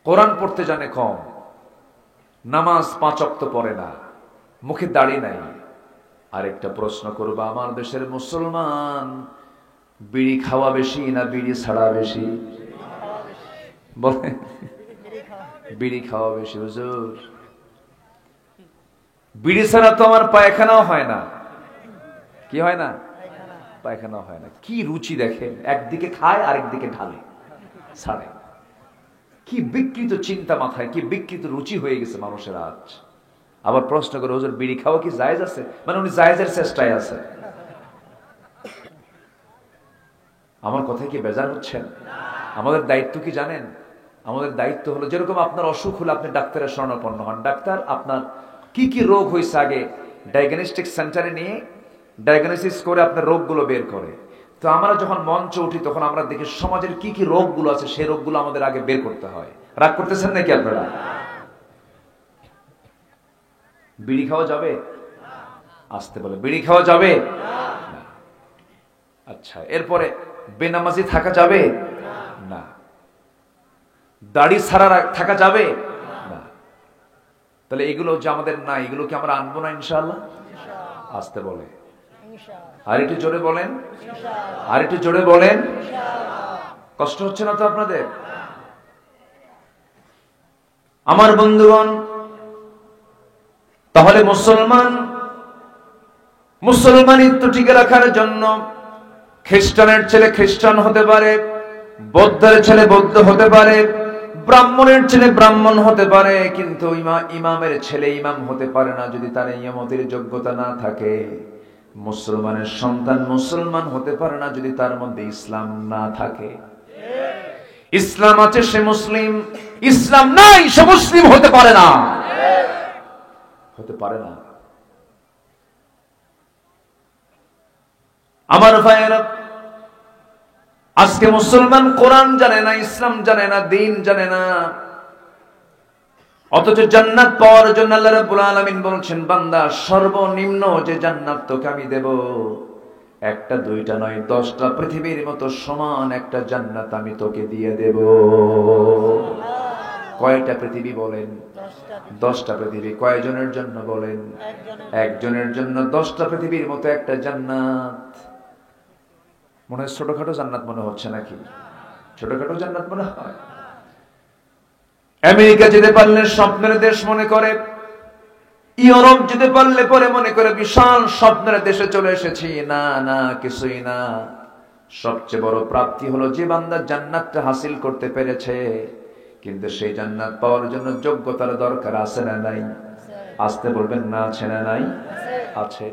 কোরআন পড়তে জানে কম, নামাজ 5 ওয়াক্ত পড়ে না, মুখে দাড়ি নাই। আরেকটা প্রশ্ন করবো, আমার দেশের মুসলমান বিড়ি খাওয়া বেশি না বিড়ি ছাড়া বেশি? বলে বিড়ি খাওয়া বেশি। হুজুর বিড়ি ছাড়া তো আমার পায়খানাও হয় না। কি হয় না? পায়খানাও হয় না। কি রুচি দেখেন, একদিকে খায় আরেকদিকে ঢালে, ছাড়ে। কি বিকৃত চিন্তা মাথায়, কি বিকৃত রুচি হয়ে গেছে মানুষের আজ। আবার প্রশ্ন করে, হুজুর বিড়ি খাওয়া কি জায়েজ আছে? মানে উনি জায়েজের চেষ্টায় আছে। আমার কথায় কি বেজার হচ্ছেন? আমাদের দায়িত্ব কি জানেন? আমাদের দায়িত্ব হলো, যেরকম আপনার অসুখ হলে আপনি ডাক্তারের শরণাপন্ন হন। ডাক্তার আপনার কি কি রোগ হয়েছে আগে ডায়াগনস্টিক সেন্টারে নিয়ে ডায়াগনোসিস করে আপনার রোগগুলো বের করে। তো আমরা যখন মঞ্চ উঠি তখন আমরা দেখি সমাজের কি কি রোগগুলো আছে, সেই রোগগুলো আমাদের আগে বের করতে হয়। রাগ করতেছেন নাকি আপনারা? বিড়ি খাওয়া যাবে? আসতে বলে বিড়ি খাওয়া যাবে? আচ্ছা, এরপরে বেনামাজি থাকা যাবে না? দাড়ি ছাড়া থাকা যাবে না? তাহলে এগুলো যে আমাদের নাই, এগুলো কি আমরা আনবো না ইনশাআল্লাহ? আসতে বলে, আর একটু জোরে বলেন, আর একটু জোরে বলেন। কষ্ট হচ্ছে না তো আপনাদের? আমার বন্ধুগণ, তাহলে মুসলমানিত্ব টিকে রাখার জন্য খ্রিস্টানের ছেলে খ্রিস্টান হতে পারে, বৌদ্ধের ছেলে বৌদ্ধ হতে পারে, ব্রাহ্মণের ছেলে ব্রাহ্মণ হতে পারে, কিন্তু ইমামের ছেলে ইমাম হতে পারে না যদি তার ইমামতির যোগ্যতা না থাকে। মুসলমানের সন্তান মুসলমান হতে পারে না যদি তার মধ্যে ইসলাম না থাকে। ইসলাম আছে সে মুসলিম, ইসলাম নাই সে মুসলিম হতে পারে না, হতে পারে না। আমার ভাইয়েরা, আজকে মুসলমান কোরআন জানে না, ইসলাম জানে না, দ্বীন জানে না, অথচ জান্নাত পাওয়ার জন্য আল্লাহ রাব্বুল আলামিন বলছেন, বান্দা সর্বনিম্ন যে জান্নাত তোকে আমি দেব, একটা দুইটা নয় 10টা পৃথিবীর মতো সমান একটা জান্নাত আমি তোকে দিয়ে দেব। কয়টা পৃথিবী বলেন? 10টা পৃথিবী। কয়জনের জন্য বলেন? একজনের জন্য 10টা পৃথিবীর মতো একটা জান্নাত। মনে হয় ছোটখাটো জান্নাত মনে হচ্ছে নাকি? ছোটখাটো জান্নাত মনে হয়? আমেরিকা যেতে পারলে স্বপ্নের দেশ মনে করে, ইউরোপ যেতে পারলে পরে মনে করে বিশাল স্বপ্নের দেশে চলে এসেছি। না না, কিছুই না। সবচেয়ে বড় প্রাপ্তি হলো যে বান্দা জান্নাতটা হাসিল করতে পেরেছে, কিন্তু সেই জান্নাত পাওয়ার জন্য যোগ্যতার দরকার আছে না নাই? আসতে বলবেন না, আছে না নাই? আছে।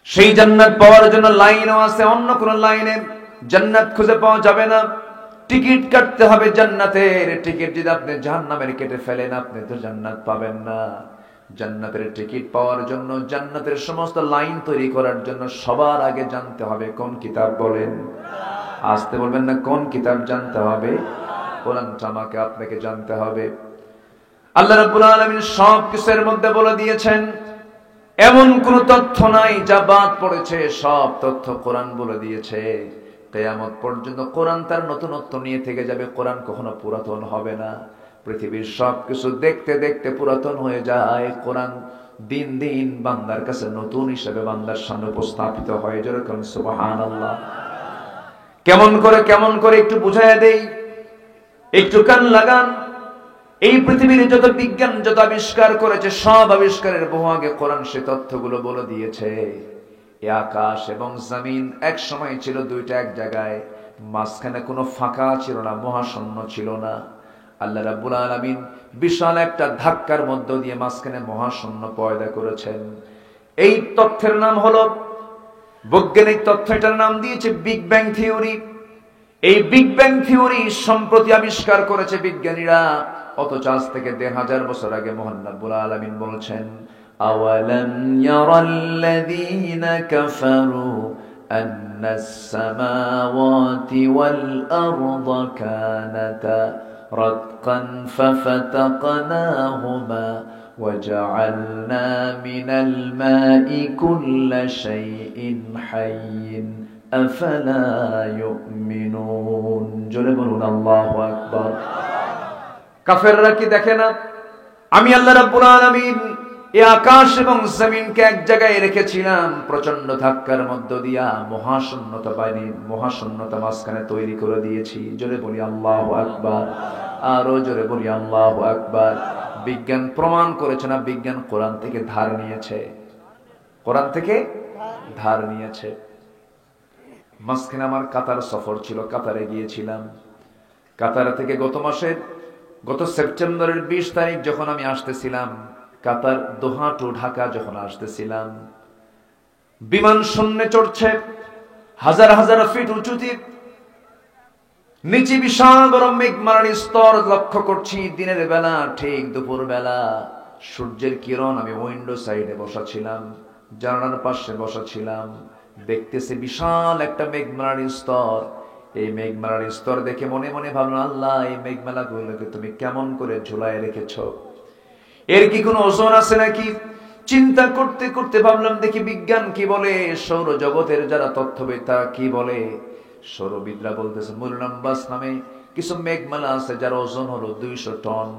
সেই জান্নাত পাওয়ার জন্য লাইনও আছে, অন্য কোন লাইনে জান্নাত খুঁজে পাওয়া যাবে না। টিকিট কাটতে হবে জান্নাতের। টিকিট যদি আপনি জাহান্নামের কেটে ফেলেন, আপনি তো জান্নাত পাবেন না। জান্নাতের টিকিট পাওয়ার জন্য, জান্নাতের সমস্ত লাইন তৈরি করার জন্য সবার আগে জানতে হবে কোন কিতাব বলেন? আসতে বলবেন না, কোন কিতাব জানতে হবে? কোরআনটা আমাকে আপনাকে জানতে হবে। আল্লাহ রাব্বুল আলামিন সব কিছুর মধ্যে বলে দিয়েছেন, এমন কোন তথ্য নাই যা বাদ পড়েছে, সব তথ্য কোরআন বলে দিয়েছে। কিয়ামত পর্যন্ত কোরআন তার নতুনত্ব নিয়ে থেকে যাবে। কোরআন কখনো পুরাতন হবে না। পৃথিবীর সবকিছু দেখতে দেখতে পুরাতন হয়ে যায়, কোরআন দিন দিন বান্দার কাছে নতুন হিসেবে বান্দার সামনে উপস্থাপিত হয়। যেরকম সুবহানাল্লাহ। কেমন করে একটু বুঝাইয়া দেই, একটু কান লাগান। এই পৃথিবীর যত বিজ্ঞান যত আবিষ্কার করেছে, সব আবিষ্কারের বহু আগে কোরআন সে তথ্যগুলো বলে দিয়েছে। এই আকাশ এবং জমিন এক সময় ছিল দুইটা এক জায়গায়, মাঝখানে কোনো ফাঁকা ছিল না, মহাশূন্য ছিল না। আল্লাহ রাব্বুল আলামিন বিশাল একটা ধাক্কার মধ্য দিয়ে মাঝখানে মহাশূন্য পয়দা করেছেন। এই তথ্যের নাম হলো, বৈজ্ঞানিক তথ্য, এটার নাম দিয়েছে বিগ ব্যাং থিওরি। এই বিগ ব্যাং থিওরি সম্প্রতি আবিষ্কার করেছে বিজ্ঞানীরা, অথচ আজ থেকে ১৫০০ বছর আগে মহান রব্বুল আলামিন বলছেন, আওয়ালাম ইয়ারাল্লাযীনা কাফারু আন্নাস সামাওয়াতি ওয়াল আরদা কানাতা রাতকান ফাফাতাকনাহুমা وجعلنا من الماء كل شيء حي أفلا يؤمنون জোরে বলুন আল্লাহু আকবার। কাফেররা কি দেখে না আমি আল্লাহ রাব্বুল আলামিন এই আকাশ এবং জমিনকে এক জায়গায় রেখেছিলাম, প্রচন্ড ধাক্কার মধ্য দিয়া মহাশূন্যতা বাইরে, মহাশূন্যতা মাঝখানে তৈরি করে দিয়েছি। জোরে বলি আল্লাহু আকবার, আরো জোরে বলি আল্লাহু আকবার। বিজ্ঞান প্রমাণ করেছে না, বিজ্ঞান কোরআন থেকে ধার নিয়েছে, কোরআন থেকে ধার নিয়েছে। মাঝখানে আমার কাতার সফর ছিল, কাতারে গিয়েছিলাম। কাতার থেকে গত সেপ্টেম্বরের 20 তারিখ যখন আমি আসতেছিলাম, কাতার দোহা টু ঢাকা যখন আসতেছিলাম, বিমান শূন্যে চড়ছে, হাজার হাজার ফিট উঁচুতে, নিচে বিশাল বড় মেঘমালার স্তর লক্ষ্য করছি। দিনের বেলা, ঠিক দুপুর বেলা, সূর্যের কিরণ, আমি উইন্ডো সাইডে বসা ছিলাম, জানালার পাশে বসা ছিলাম, দেখতেছি বিশাল একটা মেঘমালার স্তর। এই মেঘমালার স্তর দেখে মনে মনে ভাবলাম, আল্লাহ, এই মেঘমালা গুলোকে তুমি কেমন করে ঝুলায় রেখেছ, এর কি কোনো ওজন আছে নাকি? চিন্তা করতে করতে ভাবলাম, দেখি বিজ্ঞান কি বলে, সৌরজগতের যারা তথ্যবিদ তারা কি বলে। সৌরবিদরা বলতেছে মুলনাম্বাস নামে কিছু মেঘমালা আছে যার ওজন হলো 200 টন,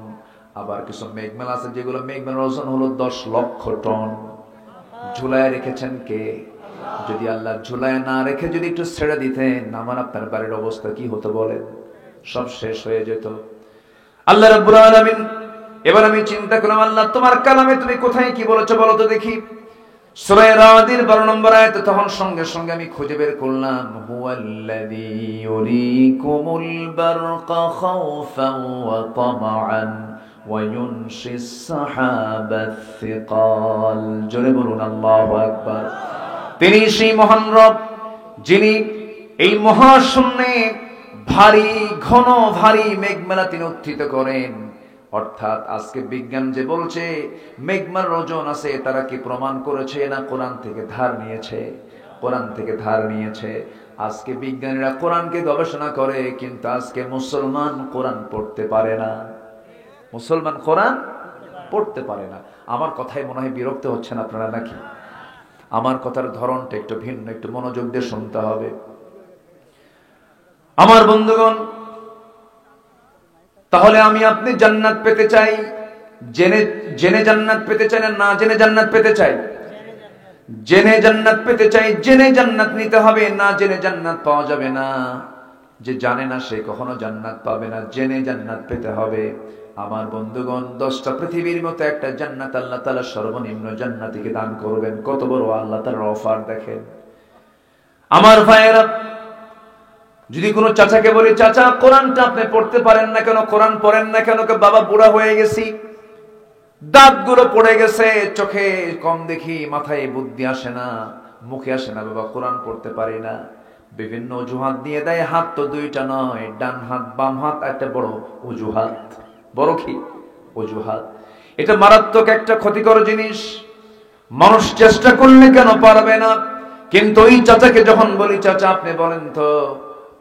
আবার কিছু মেঘমালা আছে যেগুলো মেঘমালার ওজন হলো 10 লক্ষ টন। ঝুলায় রেখেছেন কে? যদি আল্লাহ ঝুলায় না রেখে যদি একটু ছেড়ে দিতেন, আমার আপনার বাড়ির অবস্থা কি হতো বলেন? সব শেষ হয়ে যেত। আল্লাহ রাব্বুল আলামিন, এবার আমি চিন্তা করলাম, আল্লাহ তোমার কালামে তুমি কোথায় কি বলেছো বলো তো দেখি। সূরা রাদের 12 নম্বর আয়াতে তখন সঙ্গে সঙ্গে আমি খুঁজে বের করলাম, হুয়াল্লাযী ইউরিকুমুল বারকা খাওফান ওয়া তামাআন ওয়া ইউনশিস সাহাবাত সিকাল। জোরে বলুন আল্লাহু আকবার। তিনি সেই মহান রব যিনি এই মহাশূন্যে ভারী ঘন ভারী মেঘমালা তিনি উত্থিত করেন। অর্থাৎ আজকে বিজ্ঞান যে বলছে মেঘমালার ওজন আছে, তারা কি প্রমাণ করেছে না কোরআন থেকে ধার নিয়েছে? কোরআন থেকে ধার নিয়েছে। আজকে বিজ্ঞানীরা কোরআনকে গবেষণা করে, কিন্তু আজকে মুসলমান কোরআন পড়তে পারে না। মুসলমান কোরআন পড়তে পারে না। আমার কথায় মনে হয় বিরক্ত হচ্ছেন আপনারা নাকি? আমার কথার ধরনটা একটু ভিন্ন, একটু মনোযোগ দিয়ে শুনতে হবে। আমার বন্ধুগণ, তাহলে আমি আপনি জান্নাত পেতে চাই, জেনে জেনে জান্নাত পেতে চাই না জেনে জান্নাত পেতে চাই? জেনে জান্নাত পেতে চাই। জেনে জান্নাত নিতে হবে, না জেনে জান্নাত পাওয়া যাবে না। যে জানে না সে কখনো জান্নাত পাবে না, জেনে জান্নাত পেতে হবে। আমার বন্ধুগণ, 10টা পৃথিবীর মতো একটা জান্নাত আল্লাহ তাআলা সর্বনিম্ন জান্নাতীকে দান করবেন। কত বড় আল্লাহ তাআলার অফার দেখেন। আমার ভাইয়েরা, যদি কোনো চাচাকে বলি, চাচা কোরআনটা আপনি পড়তে পারেন না কেন, কোরআন পড়েন না কেন? বাবা বুড়া হয়ে গেছি, দাঁতগুলো পড়ে গেছে, চোখে কম দেখি, মাথায় বুদ্ধি আসে না, মুখে আসে না, বাবা কোরআন পড়তে পারি না। বিভিন্ন অজুহাত দিয়ে দেয়। হাত তো দুইটা নয়, ডান হাত বাম হাত একটা বড় অজুহাত। বড় কি অজুহাত? এটা মারাত্মক একটা ক্ষতিকর জিনিস। মানুষ চেষ্টা করলে কেন পারবে না? কিন্তু ওই চাচাকে যখন বলি, চাচা আপনি বলেন তো,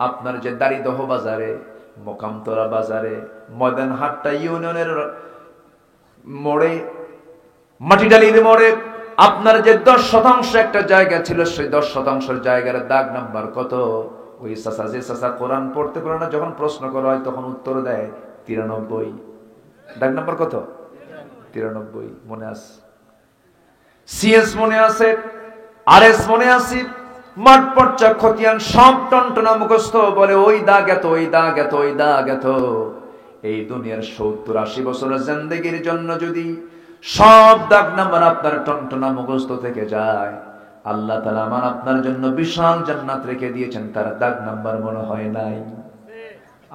আপনার যে দাড়িদহ বাজারে, মোকামতলা বাজারে, ময়দান হাটটা ইউনিয়নের মোড়ে, মাটিডালির মোড়ে আপনার যে 10% একটা জায়গা ছিল, সেই 10% জায়গার দাগ নাম্বার কত? ওই চাচা, যে চাচা কোরআন পড়তে পারে না, যখন প্রশ্ন করা হয় তখন উত্তর দেয় 93। দাগ নাম্বার কত? 93 মনে আছে? সিএস মনে আছে, আরএস মনে আছে, মাঠ পর্চা খতিয়ান সব টনটনা মুখস্থ, বলে ওই দাগ এত, ওই দাগ এত, ওই দাগ এত। এই দুনিয়ার 70-80 বছরের জিন্দেগির জন্য যদি সব দাগ নাম্বার আপনার টনটনা মুখস্থ থেকে যায়, আল্লাহ তাআলা আমার আপনার জন্য বিশাল জান্নাত রেখে দিয়েছেন, তার দাগ নাম্বার মনে হয় নাই?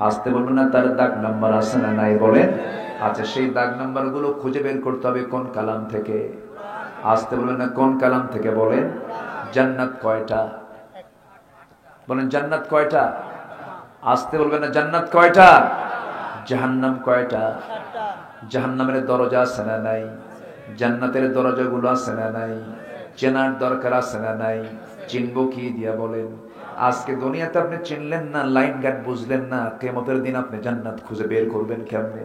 আসতে বলবেন না, তার দাগ নাম্বার আছে না নাই? বলেন। আচ্ছা, সেই দাগ নাম্বার গুলো খুঁজে বের করতে হবে কোন কালাম থেকে? আসতে বলবেন না, কোন কালাম থেকে? বলেন। জান্নাত কয়টা? বলেন জান্নাত কয়টা? আসতে বলবেন না, জান্নাত কয়টা? জাহান্নাম কয়টা? জাহান্নামের দরজা আছে না নাই? জান্নাতের দরজাগুলো আছে না নাই? চেনার দরকার আছে না নাই? চিনবো কি দিয়া? বলেন। আজকে দুনিয়াতে আপনি চিনলেন না, লাইন গার্ড বুঝলেন না, কিয়ামতের দিন আপনি জান্নাত খুঁজে বের করবেন কেমনে?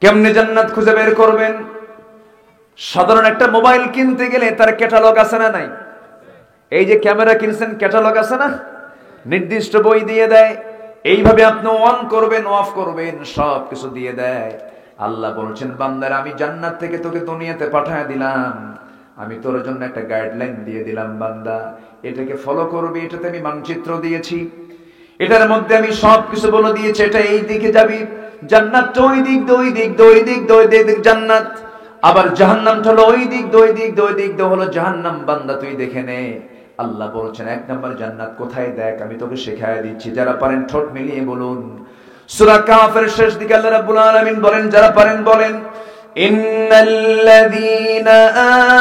কেমনে জান্নাত খুঁজে বের করবেন? সাধারণ একটা মোবাইল কিনতে গেলে তার ক্যাটালগ আছে না নাই? এই যে ক্যামেরা কিনছেন, ক্যাটালগ আছে না? নির্দিষ্ট বই দিয়ে দেয়, এইভাবে আপনি অন করবেন, অফ করবেন, সব কিছু দিয়ে দেয়। আল্লাহ বলছেন, বান্দার আমি জান্নাত থেকে তোকে দুনিয়াতে পাঠায় দিলাম, আমি তোর জন্য একটা গাইডলাইন দিয়ে দিলাম, বান্দা এটাকে ফলো করবি, এটাতে আমি মানচিত্র দিয়েছি, এটার মধ্যে আমি সব কিছু বলে দিয়েছি, এটা এই দিকে যাবি, জান্নাতটা ওই দিক, দুই দিক, দুই দিক, দুই দিক জান্নাত, আবার জাহান্নামটা হলো ওই দিক, দুই দিক, দুই দিক হলো জাহান্নাম, বান্দা তুই দেখে নে। আল্লাহ বলছেন, এক নম্বর জান্নাত কোথায় দেখ, আমি তোকে শেখায় দিচ্ছি। যারা পারেন ঠোঁট মিলিয়ে বলুন। সূরা কাফের শেষ দিকে আল্লাহ রাব্বুল আলামিন বলেন, যারা পারেন বলেন, ইন্নাল্লাযীনা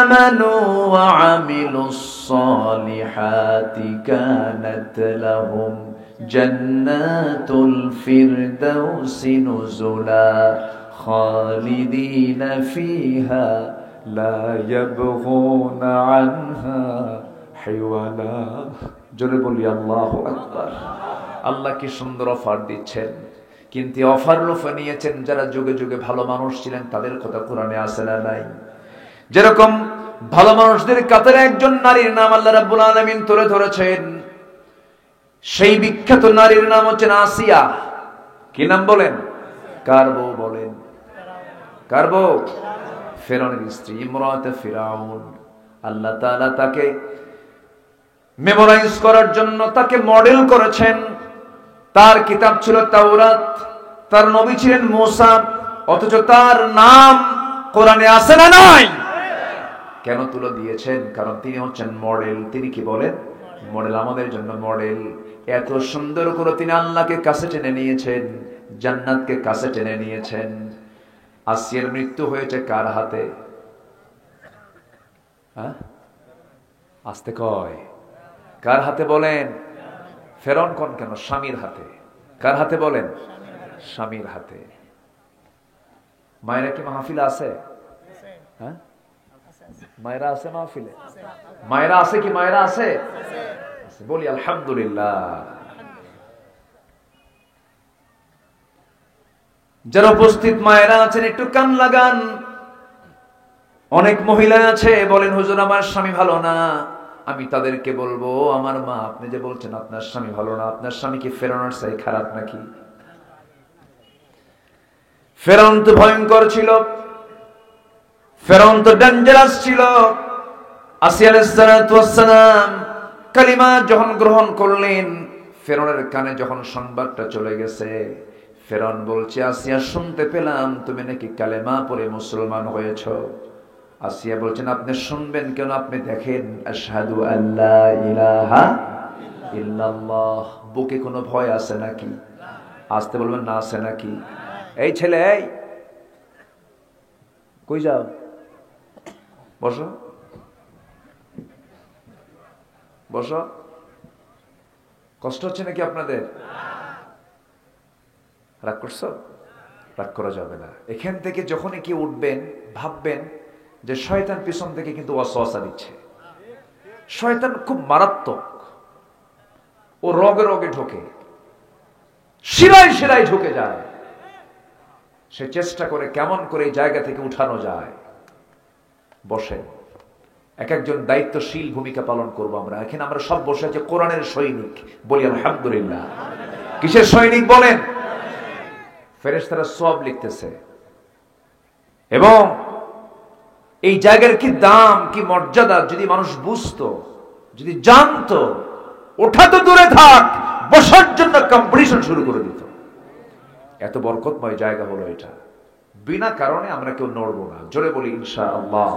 আমানু ওয়া আমিলুস সালিহাতি কানাত লাহুম জান্নাতুল ফিরদাউসি নুজুলা খালিদিনা ফিহা লা ইয়াবগুনা আনহা হিওয়ালা। জোরে বলি আল্লাহু আকবার। আল্লাহ কি সুন্দর অফার দিচ্ছেন, কিন্তু অফার লোফে নিয়েছেন যারা যুগে যুগে ভালো মানুষ ছিলেন, তাদের কথা কোরআনে আছে না নাই? যেরকম ভালো মানুষদের কাতারে একজন নারীর নাম আল্লাহ রাব্বুল আলামিন তুলে ধরেছেন। সেই বিখ্যাত নারীর নাম হচ্ছে আসিয়া। কি নাম বলেন? কার বউ? বলেন কার বউ? ফিরআউনের স্ত্রী, ইমরাতে ফিরাউন। আল্লাহ তাআলা তাকে মেমোরাইজ করার জন্য তাকে মডেল করেছেন। তার কিতাব ছিল তাওরাত, তার নবী ছিলেন মুসা, অথচ তার নাম কোরআনে আছে না নাই? কেন তুলে দিয়েছেন? কারণ তিনি হচ্ছেন মডেল। তিনি কি বলেন? মডেল, আমাদের জন্য মডেল। এত সুন্দর করে তিনি আল্লাহকে কাছে টেনে নিয়েছেন, জান্নাতকে কাছে টেনে নিয়েছেন। আসিয়ার মৃত্যু হয়েছে কার হাতে? আস্তে কয়, কার হাতে বলেন? ফেরাউন কোন কেন? স্বামীর হাতে। কার হাতে বলেন? স্বামীর হাতে। মায়েরা কি মাহফিলে আছে? হ্যাঁ, মায়েরা আছে মাহফিলে? মায়েরা আছে কি? মায়েরা আছে? বলি আলহামদুলিল্লাহ। যারা উপস্থিত মায়েরা আছেন একটু কান লাগান। অনেক মহিলা আছে বলেন, হুজুর আমার স্বামী ভালো না। আমি তাদেরকে বলবো, আমার মা, আপনি যে বলছেন আপনার স্বামী ভালো না, আপনার স্বামী কি ফেরাউনের চেয়ে খারাপ নাকি? ফেরাউন তো ভয়ঙ্কর ছিল, ফেরাউন তো ডেঞ্জারাস ছিল। আসিয়া আলাইহিস সালাতু ওয়াস সালাম কালিমা যখন গ্রহণ করলেন, ফেরাউনের কানে যখন সংবাদটা চলে গেছে, ফেরাউন বলছে, আসিয়া শুনতে পেলাম তুমি নাকি কালেমা পড়ে মুসলমান হয়েছো। আসিয়া বলছেন, আপনি শুনবেন কেন? আপনি দেখেন, আশহাদু আল্লা ইলাহা ইল্লাল্লাহ। বুকে কোনো ভয় আছে নাকি? আসতে বলবেন না, আছে নাকি? এই ছেলে, এই কই যাও? বসো বসো। কষ্ট হচ্ছে নাকি আপনাদের? রাগ করছো? রাগ করা যাবে না। এখান থেকে যখনই কি উঠবেন, ভাববেন যে শয়তান পিছন থেকে কিন্তু ওয়াসওয়াসা দিচ্ছে। শয়তান খুব মারাত্মক, ও রগে রগে ঢোকে, শিরায় শিরায় ঢুকে যায়। সে চেষ্টা করে কেমন করে এই জায়গা থেকে উঠানো যায়। বসে, এক একজন দায়িত্বশীল ভূমিকা পালন করব আমরা। এখানে আমরা সব বসে আছি কোরআনের সৈনিক, বলি আলহামদুলিল্লাহ। কিসের সৈনিক বলেন? ফেরেশতারা সওয়াব লিখতেছে। এবং এই জায়গার কি দাম, কি মর্যাদা যদি মানুষ বুঝতো, যদি জানতো, ওঠা তো দূরে থাক, বসার জন্য কম্পিটিশন শুরু করে দিত। এত বরকতময় জায়গা হলো এটা। বিনা কারণে আমরা কেউ নড়বো না। জোরে বলি ইনশাআল্লাহ।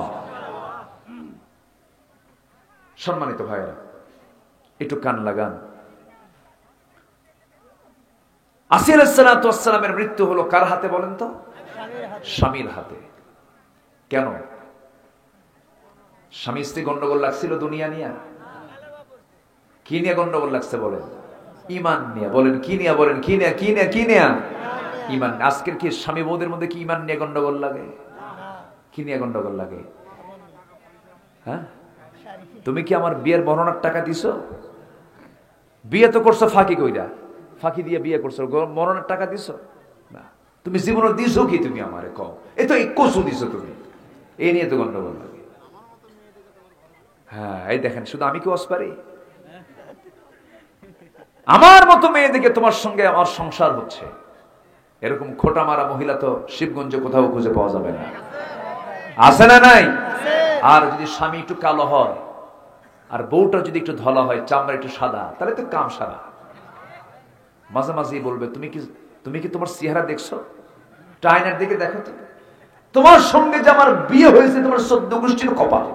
সম্মানিত ভাইরা, একটু কান লাগান। আসিয়া আলাইহিস সালাতু ওয়াস সালামের মৃত্যু হলো কার হাতে বলেন তো? স্বামীর হাতে। কেন? স্বামী স্ত্রী গন্ডগোল লাগছিল দুনিয়া নিয়ে? কি নিয়ে গন্ডগোল লাগছে বলেন? ঈমান নিয়ে। বলেন কি নিয়ে? বলেন কি নিয়ে? কি নিয়ে? কি নিয়ে? ঈমান। আজকের কি স্বামী বউদের মধ্যে কি ঈমান নিয়ে গন্ডগোল লাগে? কি নিয়ে গন্ডগোল লাগে? হ্যাঁ, তুমি কি আমার বিয়ের বর্ণনার টাকা দিছো? বিয়ে তো করছো ফাঁকি কইরা, ফাঁকি দিয়ে বিয়ে করছো, মরণের টাকা দিছো না। তুমি জীবনে দিছো কি? তুমি আমারে কও, এ তো কসু দিছো তুমি, এই নিয়ে তো গন্ডগোল লাগে। হ্যাঁ, এই দেখেন, শুধু আমি কি ওয়াজ পারি? আমার মতো মেয়ে দেখে তোমার সঙ্গে আমার সংসার হচ্ছে, এরকম খোটা মারা মহিলা তো শিবগঞ্জে কোথাও খুঁজে পাওয়া যাবে না। আছে না নাই? আর যদি স্বামী একটু কালো হয় আর বউটা যদি একটু ধলা হয়, চামড়া একটু সাদা, তাহলে তো কাম সারা। মাঝে মাঝেই বলবে, তুমি কি তোমার চেহারা দেখছো? টাইনার দিকে দেখো তো, তোমার সঙ্গে যে আমার বিয়ে হয়েছে তোমার 14 গোষ্ঠীর কপাল।